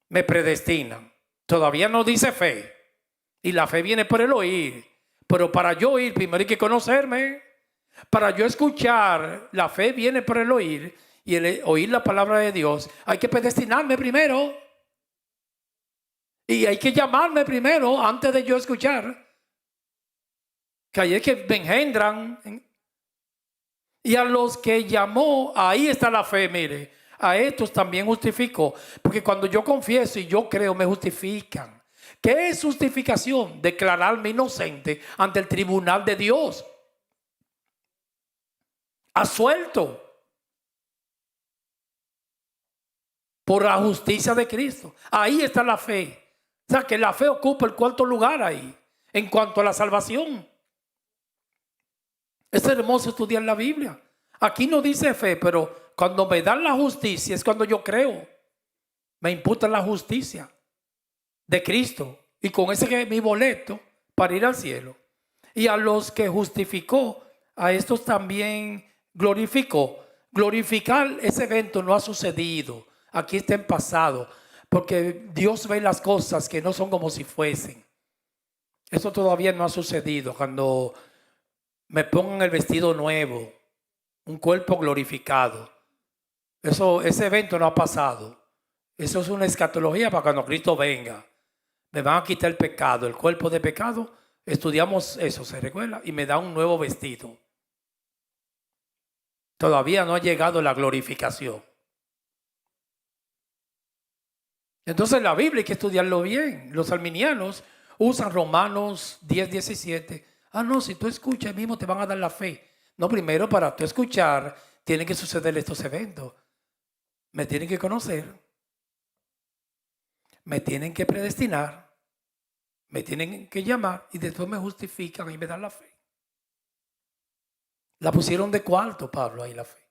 S1: me predestinan. Todavía no dice fe. Y la fe viene por el oír. Pero para yo oír, primero hay que conocerme. Para yo escuchar, la fe viene por el oír. Y el oír la palabra de Dios, hay que predestinarme primero. Y hay que llamarme primero antes de yo escuchar. Que ahí es que me engendran. Y a los que llamó, ahí está la fe, mire. a estos también justificó. Porque cuando yo confieso y yo creo, me justifican. ¿Qué es justificación? Declararme inocente ante el tribunal de Dios. Absuelto por la justicia de Cristo. Ahí está la fe. O sea, que la fe ocupa el cuarto lugar ahí, en cuanto a la salvación. Es hermoso estudiar la Biblia. Aquí no dice fe, pero cuando me dan la justicia es cuando yo creo. Me imputan la justicia de Cristo. Y con ese que es mi boleto para ir al cielo. Y a los que justificó, a estos también glorificó. Glorificar ese evento no ha sucedido. Aquí está en pasado. Porque Dios ve las cosas que no son como si fuesen. Eso todavía no ha sucedido. Cuando me pongan el vestido nuevo, un cuerpo glorificado. Ese evento no ha pasado. Eso es una escatología para cuando Cristo venga. Me van a quitar el pecado, el cuerpo de pecado. Estudiamos eso, ¿se recuerda? Y me da un nuevo vestido. Todavía no ha llegado la glorificación. Entonces la Biblia hay que estudiarlo bien. Los arminianos usan Romanos 10:17. No, si tú escuchas mismo te van a dar la fe. No, primero para tú escuchar tienen que suceder estos eventos. Me tienen que conocer. Me tienen que predestinar. Me tienen que llamar y después me justifican y me dan la fe. La pusieron de cuarto, Pablo, ahí la fe.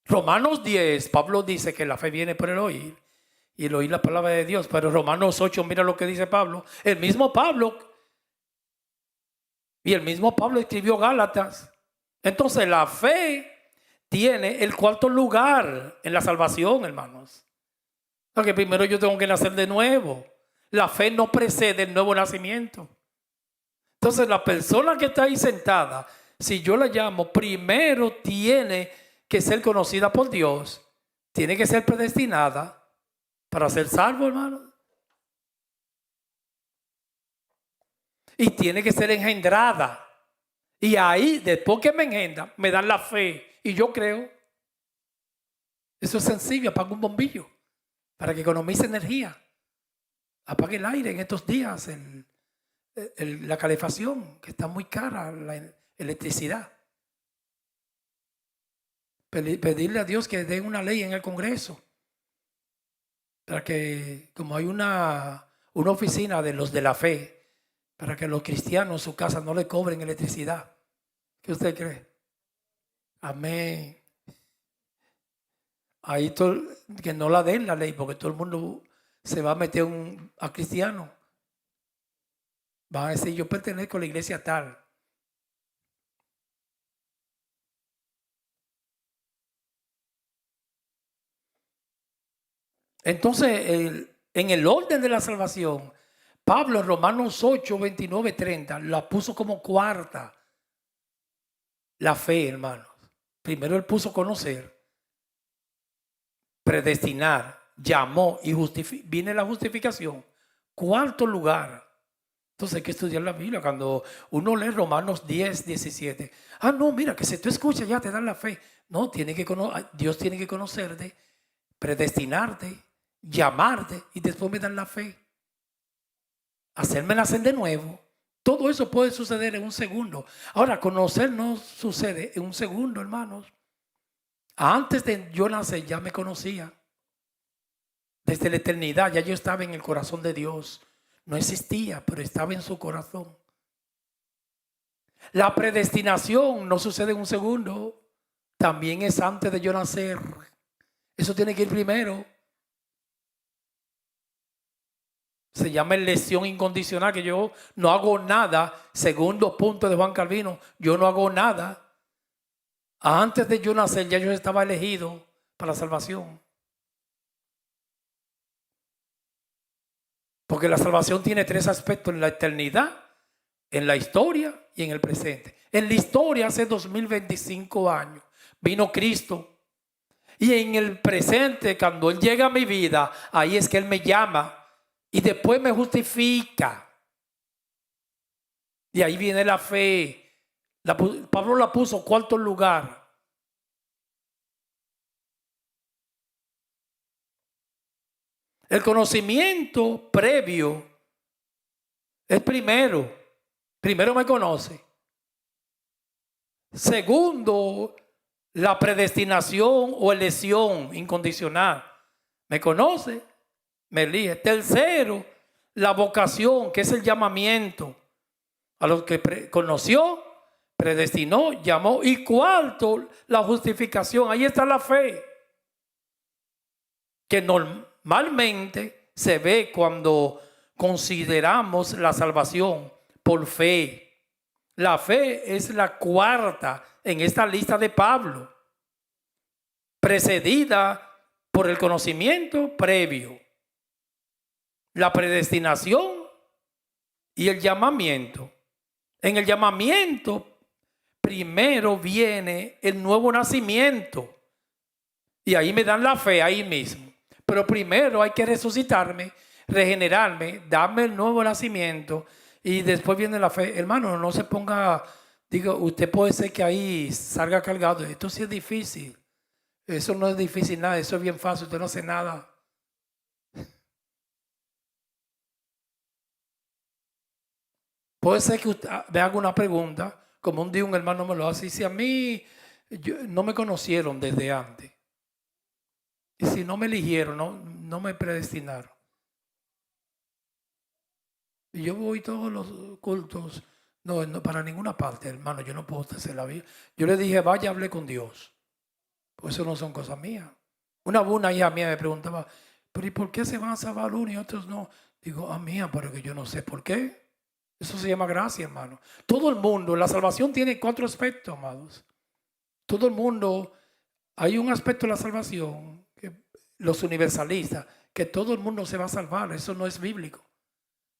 S1: Romanos 10, Pablo dice que la fe viene por el oír y el oír la palabra de Dios. Pero Romanos 8, mira lo que dice Pablo. El mismo Pablo escribió Gálatas. Entonces la fe tiene el cuarto lugar en la salvación, hermanos. Porque primero yo tengo que nacer de nuevo. La fe no precede el nuevo nacimiento. Entonces la persona que está ahí sentada, si yo la llamo, primero tiene que ser conocida por Dios. Tiene que ser predestinada para ser salvo, hermano. Y tiene que ser engendrada. Y ahí, después que me engendra, me dan la fe. Y yo creo. Eso es sencillo, apaga un bombillo para que economice energía. Apague el aire en estos días, la calefacción, que está muy cara, la electricidad. Pedirle a Dios que dé una ley en el Congreso para que, como hay una oficina de los de la fe, para que los cristianos en su casa no le cobren electricidad. ¿Qué usted cree? Amén. Ahí que no la den la ley, porque todo el mundo se va a meter a cristiano. Va a decir, yo pertenezco a la iglesia tal. Entonces, en el orden de la salvación, Pablo en Romanos 8, 29, 30 la puso como cuarta. La fe, hermanos. Primero él puso conocer, predestinar, llamó y viene la justificación. Cuarto lugar. Entonces hay que estudiar la Biblia. Cuando uno lee Romanos 10, 17. No, mira, que si tú escuchas ya te dan la fe. No, Dios tiene que conocerte, predestinarte, llamarte y después me dan la fe. Hacerme nacer de nuevo. Todo eso puede suceder en un segundo. Ahora, conocer no sucede en un segundo, hermanos. Antes de yo nacer ya me conocía. Desde la eternidad ya yo estaba en el corazón de Dios. No existía, pero estaba en su corazón. La predestinación no sucede en un segundo. También es antes de yo nacer. Eso tiene que ir primero. Se llama elección incondicional, que yo no hago nada. Segundo punto de Juan Calvino, yo no hago nada. Antes de yo nacer ya yo estaba elegido para la salvación. Porque la salvación tiene tres aspectos: en la eternidad, en la historia y en el presente. En la historia, hace 2025 años, vino Cristo. Y en el presente, cuando Él llega a mi vida, ahí es que Él me llama y después me justifica. Y ahí viene la fe. Pablo la puso cuarto lugar. El conocimiento previo es primero. Primero me conoce. Segundo, la predestinación o elección incondicional. Me conoce, me elige. Tercero, la vocación, que es el llamamiento. A los que conoció, predestinó, llamó. Y cuarto, la justificación. Ahí está la fe, que normalmente se ve cuando consideramos la salvación por fe. La fe es la cuarta en esta lista de Pablo, precedida por el conocimiento previo, la predestinación y el llamamiento. En el llamamiento primero viene el nuevo nacimiento y ahí me dan la fe ahí mismo. Pero primero hay que resucitarme, regenerarme, darme el nuevo nacimiento y después viene la fe. Hermano, no se ponga, digo, usted puede ser que ahí salga cargado. Esto sí es difícil. Eso no es difícil nada, eso es bien fácil, usted no hace nada. Puede ser que usted me haga una pregunta, como un día un hermano me lo hace, y si a mí no me conocieron desde antes, y si no me eligieron, no me predestinaron, y yo voy todos los cultos, no para ninguna parte, hermano, yo no puedo hacer la vida. Yo le dije, vaya, hable con Dios, pues eso no son cosas mías. Una hija mía me preguntaba, pero ¿y por qué se van a salvar uno y otros no? Digo, mía, pero que yo no sé por qué. Eso se llama gracia, hermano. Todo el mundo, la salvación tiene 4 aspectos, amados. Todo el mundo, hay un aspecto de la salvación, que los universalistas, que todo el mundo se va a salvar, eso no es bíblico.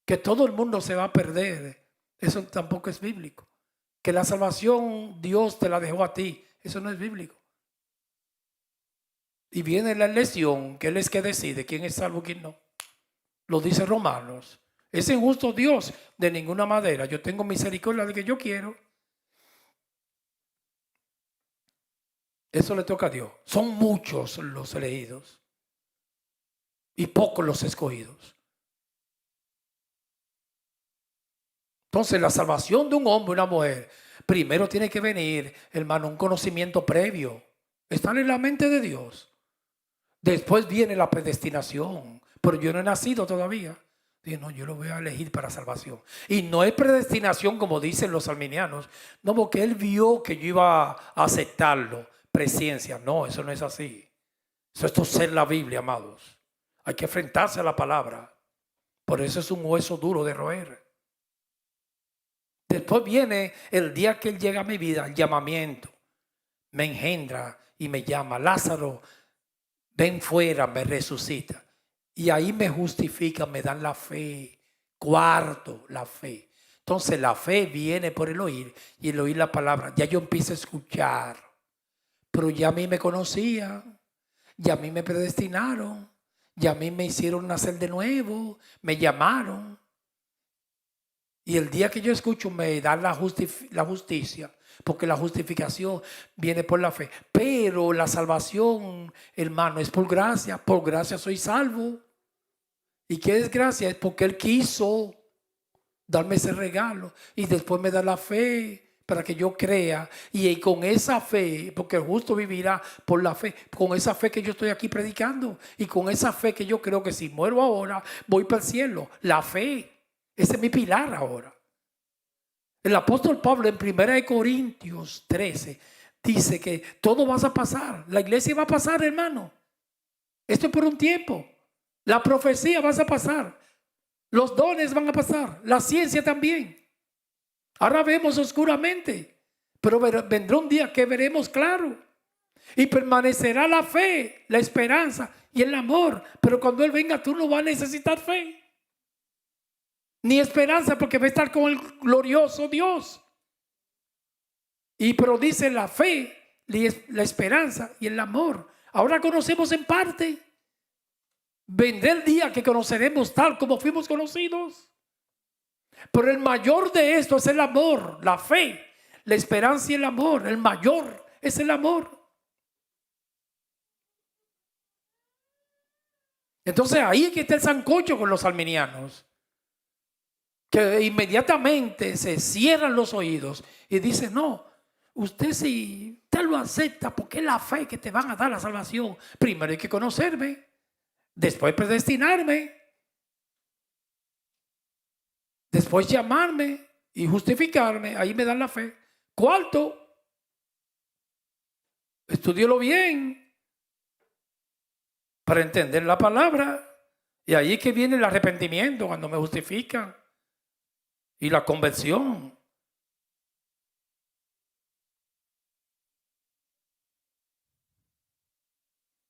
S1: Que todo el mundo se va a perder, eso tampoco es bíblico. Que la salvación Dios te la dejó a ti, eso no es bíblico. Y viene la elección, que Él es que decide quién es salvo y quién no. Lo dice Romanos. Es injusto Dios de ninguna manera. Yo tengo misericordia de que yo quiero. Eso le toca a Dios. Son muchos los elegidos y pocos los escogidos. Entonces la salvación de un hombre y una mujer, primero tiene que venir, hermano, un conocimiento previo. Están en la mente de Dios. Después viene la predestinación. Pero yo no he nacido todavía. Dije, no, yo lo voy a elegir para salvación. Y no es predestinación como dicen los arminianos. No, porque Él vio que yo iba a aceptarlo. Presciencia. No, eso no es así. Eso es torcer la Biblia, amados. Hay que enfrentarse a la palabra. Por eso es un hueso duro de roer. Después viene el día que Él llega a mi vida, el llamamiento. Me engendra y me llama. Lázaro, ven fuera, me resucita. Y ahí me justifican, me dan la fe. Cuarto, la fe. Entonces la fe viene por el oír y el oír la palabra. Ya yo empiezo a escuchar. Pero ya a mí me conocían. Ya a mí me predestinaron. Ya a mí me hicieron nacer de nuevo. Me llamaron. Y el día que yo escucho me dan la justicia. Porque la justificación viene por la fe. Pero la salvación, hermano, es por gracia. Por gracia soy salvo. ¿Y qué es gracia? Es porque Él quiso darme ese regalo. Y después me da la fe para que yo crea. Y con esa fe, porque el justo vivirá por la fe. Con esa fe que yo estoy aquí predicando. Y con esa fe que yo creo que si muero ahora, voy para el cielo. La fe. Ese es mi pilar ahora. El apóstol Pablo en 1 Corintios 13 dice que todo va a pasar. La iglesia va a pasar, hermano. Esto es por un tiempo. La profecía va a pasar. Los dones van a pasar. La ciencia también. Ahora vemos oscuramente. Pero vendrá un día que veremos claro. Y permanecerá la fe, la esperanza y el amor. Pero cuando Él venga, tú no vas a necesitar fe. Ni esperanza, porque va a estar con el glorioso Dios. Pero dice la fe, la esperanza y el amor. Ahora conocemos en parte. Vendrá el día que conoceremos tal como fuimos conocidos. Pero el mayor de esto es el amor, la fe, la esperanza y el amor. El mayor es el amor. Entonces ahí es que está el sancocho con los arminianos, que inmediatamente se cierran los oídos y dicen, no, usted si usted lo acepta porque es la fe que te van a dar la salvación. Primero hay que conocerme, después predestinarme, después llamarme y justificarme, ahí me dan la fe. Cuarto, estudiólo bien para entender la palabra. Y ahí es que viene el arrepentimiento cuando me justifican y la conversión.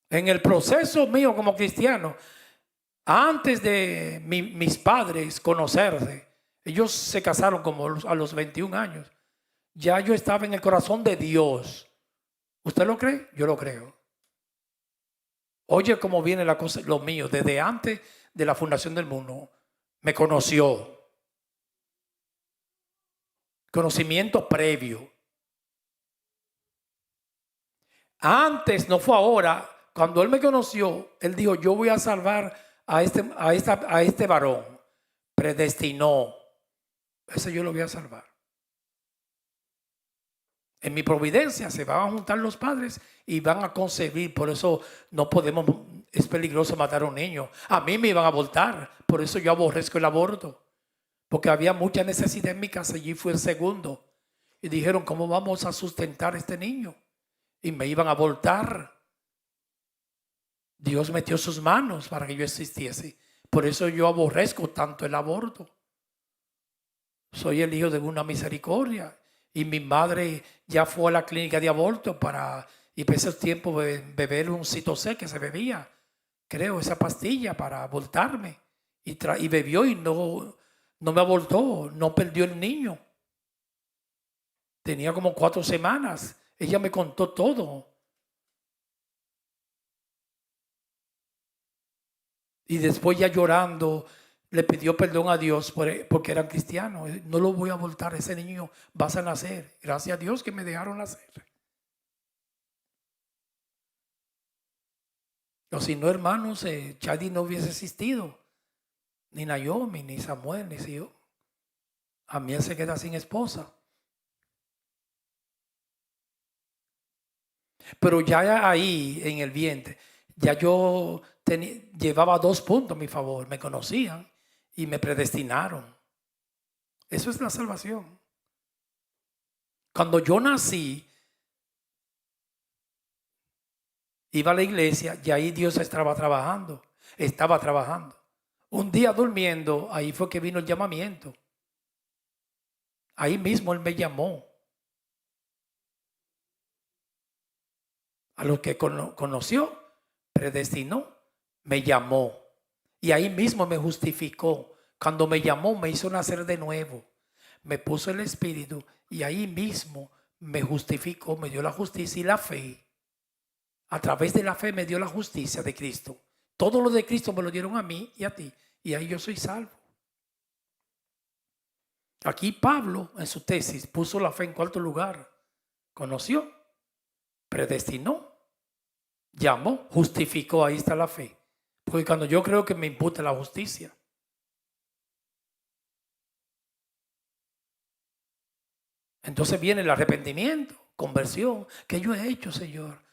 S1: En el proceso mío como cristiano, antes de mis padres conocerse, ellos se casaron como a los 21 años. Ya yo estaba en el corazón de Dios. ¿Usted lo cree? Yo lo creo. Oye cómo viene la cosa, lo mío, desde antes de la fundación del mundo. Me conoció. Conocimiento previo. Antes, no fue ahora. Cuando él me conoció, él dijo, yo voy a salvar a este varón. Predestinó. Ese yo lo voy a salvar. En mi providencia se van a juntar los padres y van a concebir. Por eso no podemos, es peligroso matar a un niño. A mí me iban a abortar. Por eso yo aborrezco el aborto. Porque había mucha necesidad en mi casa. Allí fui el segundo. Y dijeron, ¿cómo vamos a sustentar a este niño? Y me iban a abortar. Dios metió sus manos para que yo existiese. Por eso yo aborrezco tanto el aborto. Soy el hijo de una misericordia. Y mi madre ya fue a la clínica de aborto y por ese tiempo beber un Citosec que se bebía. Creo, esa pastilla para abortarme. Y bebió y no me abortó, no perdió el niño. Tenía como 4 semanas. Ella me contó todo. Y después ya llorando, le pidió perdón a Dios porque eran cristianos. No lo voy a abortar, ese niño va a nacer. Gracias a Dios que me dejaron nacer. O si no, hermanos, Chadi no hubiese existido. Ni Naomi, ni Samuel, ni yo. A mí él se queda sin esposa. Pero ya ahí, en el vientre, ya yo llevaba 2 puntos a mi favor. Me conocían y me predestinaron. Eso es la salvación. Cuando yo nací, iba a la iglesia y ahí Dios estaba trabajando. Un día durmiendo, ahí fue que vino el llamamiento. Ahí mismo Él me llamó. A los que conoció, predestinó, me llamó. Y ahí mismo me justificó. Cuando me llamó, me hizo nacer de nuevo. Me puso el Espíritu y ahí mismo me justificó, me dio la justicia y la fe. A través de la fe me dio la justicia de Cristo. Todo lo de Cristo me lo dieron a mí y a ti. Y ahí yo soy salvo. Aquí Pablo en su tesis puso la fe en cuarto lugar. Conoció, predestinó, llamó, justificó. Ahí está la fe. Porque cuando yo creo que me impute la justicia. Entonces viene el arrepentimiento, conversión. ¿Qué yo he hecho, Señor?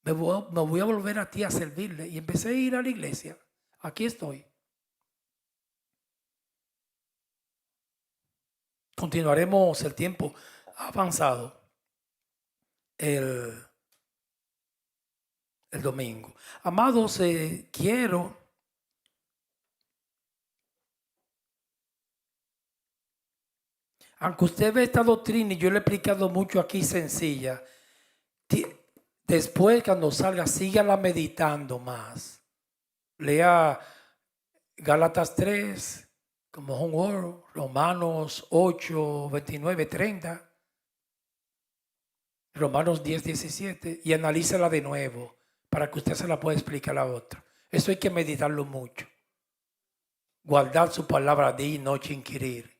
S1: Me voy a volver a ti a servirle. Y empecé a ir a la iglesia. Aquí estoy. Continuaremos el tiempo avanzado el domingo. Amados, quiero aunque usted ve esta doctrina y yo le he explicado mucho aquí sencilla, después cuando salga sígala meditando más. Lea Gálatas 3 como homework, Romanos 8, 29, 30, Romanos 10, 17 y analícela de nuevo para que usted se la pueda explicar a la otra. Eso hay que meditarlo mucho. Guardar su palabra día y noche, inquirir,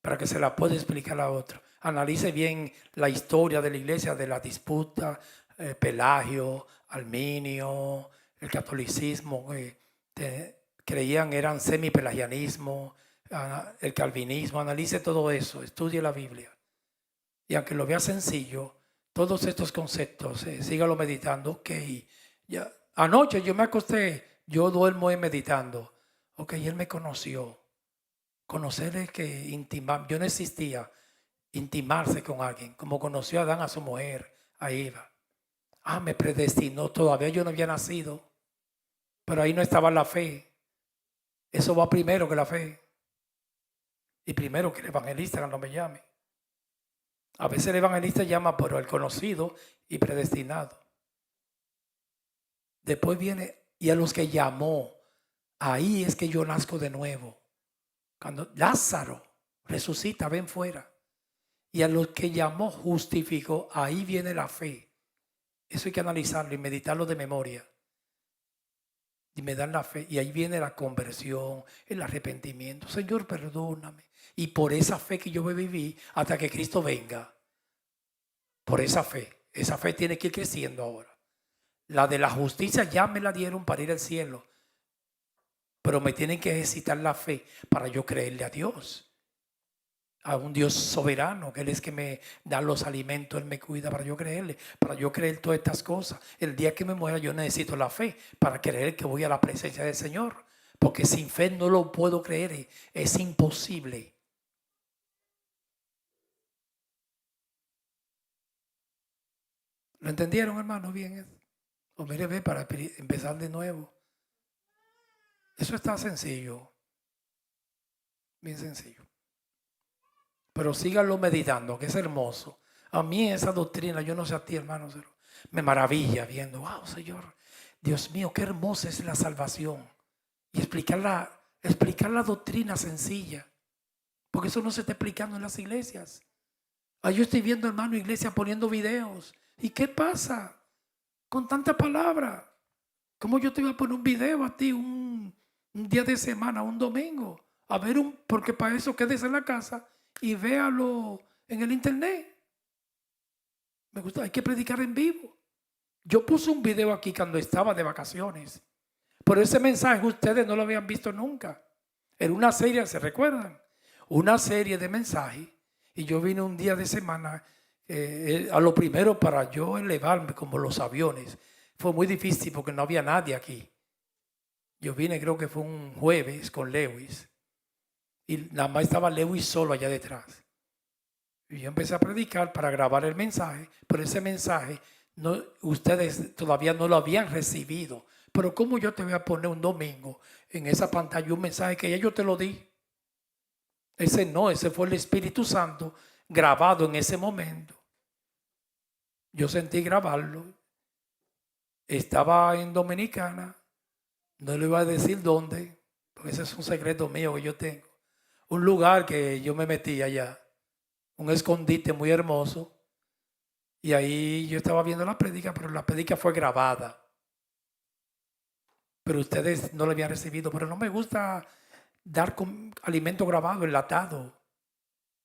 S1: para que se la pueda explicar a la otra. Analice bien la historia de la iglesia, de la disputa, Pelagio, Arminio, el catolicismo, creían eran semipelagianismo, el calvinismo. Analice todo eso, estudie la Biblia. Y aunque lo vea sencillo, todos estos conceptos, sígalo meditando. Ok, ya. Anoche yo me acosté, yo duermo meditando. Ok, él me conoció. Conocer es que intimar, yo no existía, intimarse con alguien, como conoció a Adán a su mujer, a Eva. Me predestinó, todavía yo no había nacido, pero ahí no estaba la fe. Eso va primero que la fe. Y primero que el evangelista cuando me llame. A veces el evangelista llama por el conocido y predestinado. Después viene, y a los que llamó, ahí es que yo nazco de nuevo. Cuando Lázaro resucita, ven fuera. Y a los que llamó, justificó, ahí viene la fe. Eso hay que analizarlo y meditarlo de memoria. Y me dan la fe. Y ahí viene la conversión, el arrepentimiento. Señor, perdóname. Y por esa fe que yo viví hasta que Cristo venga. Por esa fe. Esa fe tiene que ir creciendo ahora. La de la justicia ya me la dieron para ir al cielo. Pero me tienen que ejercitar la fe para yo creerle a Dios. A un Dios soberano, que Él es que me da los alimentos, Él me cuida para yo creerle, para yo creer todas estas cosas. El día que me muera yo necesito la fe para creer que voy a la presencia del Señor. Porque sin fe no lo puedo creer, es imposible. ¿Lo entendieron, hermano? Bien. O mire, ve, para empezar de nuevo. Eso está sencillo. Bien sencillo. Pero síganlo meditando, que es hermoso. A mí esa doctrina, yo no sé a ti, hermano, me maravilla viendo, wow, Señor, Dios mío, qué hermosa es la salvación. Y explicar la doctrina sencilla. Porque eso no se está explicando en las iglesias. Yo estoy viendo, hermano, iglesia poniendo videos. ¿Y qué pasa con tanta palabra? ¿Cómo yo te iba a poner un video a ti un día de semana, un domingo? A ver, porque para eso quédese en la casa y véalo en el internet. Me gusta, hay que predicar en vivo. Yo puse un video aquí cuando estaba de vacaciones. Pero ese mensaje ustedes no lo habían visto nunca. Era una serie, ¿se recuerdan? Una serie de mensajes. Y yo vine un día de semana, a lo primero para yo elevarme como los aviones. Fue muy difícil porque no había nadie aquí. Yo vine, creo que fue un jueves con Lewis. Y nada más estaba Lewis solo allá detrás. Y yo empecé a predicar para grabar el mensaje. Pero ese mensaje, ustedes todavía no lo habían recibido. Pero ¿cómo yo te voy a poner un domingo en esa pantalla un mensaje que ya yo te lo di? Ese fue el Espíritu Santo grabado en ese momento. Yo sentí grabarlo. Estaba en Dominicana. No le iba a decir dónde, porque ese es un secreto mío que yo tengo. Un lugar que yo me metí allá. Un escondite muy hermoso. Y ahí yo estaba viendo la prédica, pero la prédica fue grabada. Pero ustedes no la habían recibido. Pero no me gusta dar alimento grabado, enlatado.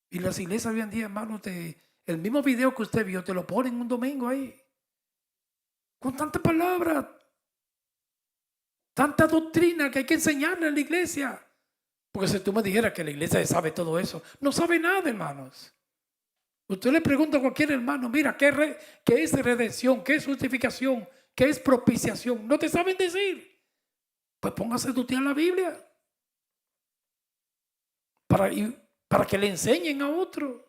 S1: Y las iglesias hoy en día, hermano, el mismo video que usted vio, te lo ponen un domingo ahí. Con tanta palabra, tanta doctrina que hay que enseñarle en la iglesia. Porque si tú me dijeras que la iglesia sabe todo eso, no sabe nada, hermanos. Usted le pregunta a cualquier hermano, mira, ¿qué es redención? ¿Qué es justificación? ¿Qué es propiciación? No te saben decir. Pues póngase a estudiar la Biblia. Para que le enseñen a otros.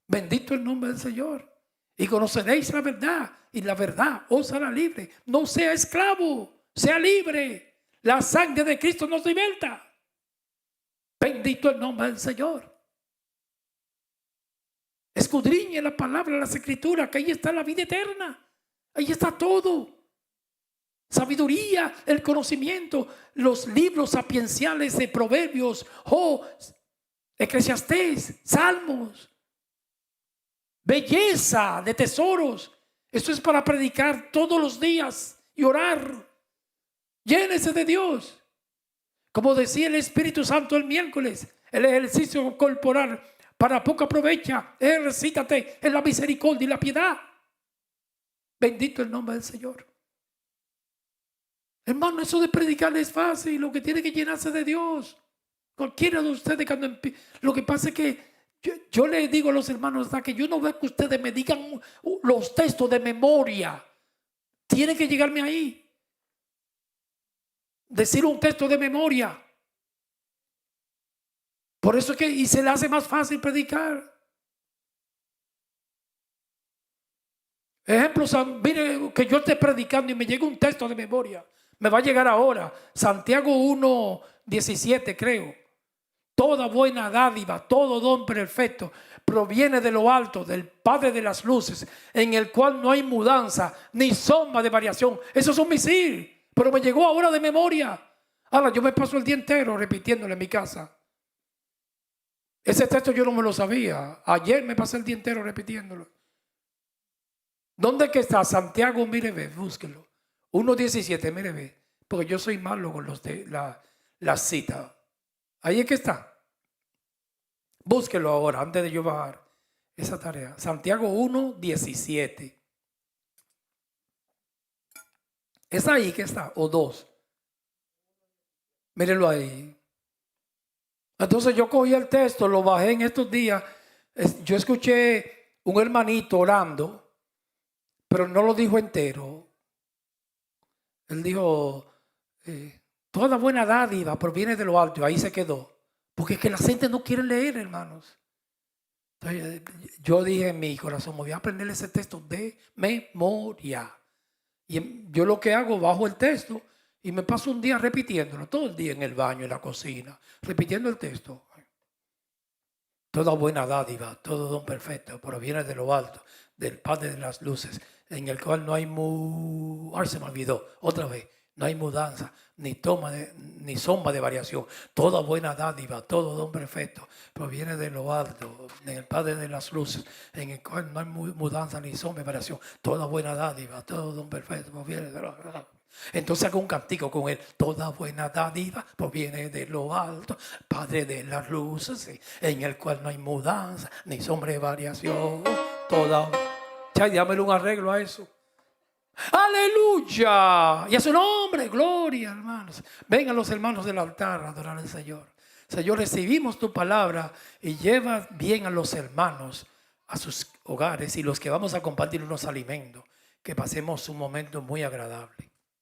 S1: Bendito el nombre del Señor. Y conoceréis la verdad, y la verdad os hará libre. No sea esclavo, sea libre. La sangre de Cristo nos liberta. Bendito el nombre del Señor. Escudriñe la palabra, las escrituras, que ahí está la vida eterna. Ahí está todo. Sabiduría, el conocimiento, los libros sapienciales de Proverbios, Eclesiastés, Salmos. Belleza de tesoros. Eso es para predicar todos los días y orar. Llénese de Dios. Como decía el Espíritu Santo el miércoles, el ejercicio corporal para poco aprovecha. Ejercítate en la misericordia y la piedad. Bendito el nombre del Señor. Hermano, eso de predicar es fácil. Lo que tiene que llenarse de Dios. Cualquiera de ustedes lo que pasa es que yo le digo a los hermanos que yo no veo que ustedes me digan los textos de memoria. Tiene que llegarme ahí. Decir un texto de memoria. Por eso es que y se le hace más fácil predicar. Ejemplo, mire que yo esté predicando y me llega un texto de memoria. Me va a llegar ahora. Santiago 1:17 creo. Toda buena dádiva, todo don perfecto proviene de lo alto, del Padre de las luces, en el cual no hay mudanza ni sombra de variación. Eso es un misil, pero me llegó ahora de memoria. Ahora yo me paso el día entero repitiéndolo en mi casa. Ese texto yo no me lo sabía. Ayer me pasé el día entero repitiéndolo. ¿Dónde es que está? Santiago, mire, ve, búsquelo. 1:17, mire, ve. Porque yo soy malo con los de la cita. Ahí es que está. Búsquelo ahora, antes de yo bajar esa tarea. Santiago 1:17. ¿Es ahí que está? ¿O 2? Mírenlo ahí. Entonces yo cogí el texto, lo bajé en estos días. Yo escuché un hermanito orando, pero no lo dijo entero. Él dijo, toda buena dádiva proviene de lo alto. Ahí se quedó. Porque es que la gente no quiere leer, hermanos. Entonces, yo dije en mi corazón, me voy a aprender ese texto de memoria. Y yo lo que hago, bajo el texto y me paso un día repitiéndolo, todo el día en el baño, en la cocina, repitiendo el texto. Toda buena dádiva, todo don perfecto proviene de lo alto, del Padre de las luces, en el cual no hay se me olvidó, otra vez, no hay mudanza, ni sombra de variación. Toda buena dádiva, todo don perfecto proviene de lo alto, del Padre de las luces, en el cual no hay mudanza ni sombra de variación. Toda buena dádiva, todo don perfecto proviene de lo alto. Entonces hago un cantico con él. Toda buena dádiva proviene de lo alto, Padre de las luces, en el cual no hay mudanza ni sombra de variación. Dámelo un arreglo a eso. ¡Aleluya! Y a su nombre, gloria, hermanos. Vengan los hermanos del altar a adorar al Señor. Señor, recibimos tu palabra y lleva bien a los hermanos a sus hogares y los que vamos a compartir unos alimentos, que pasemos un momento muy agradable.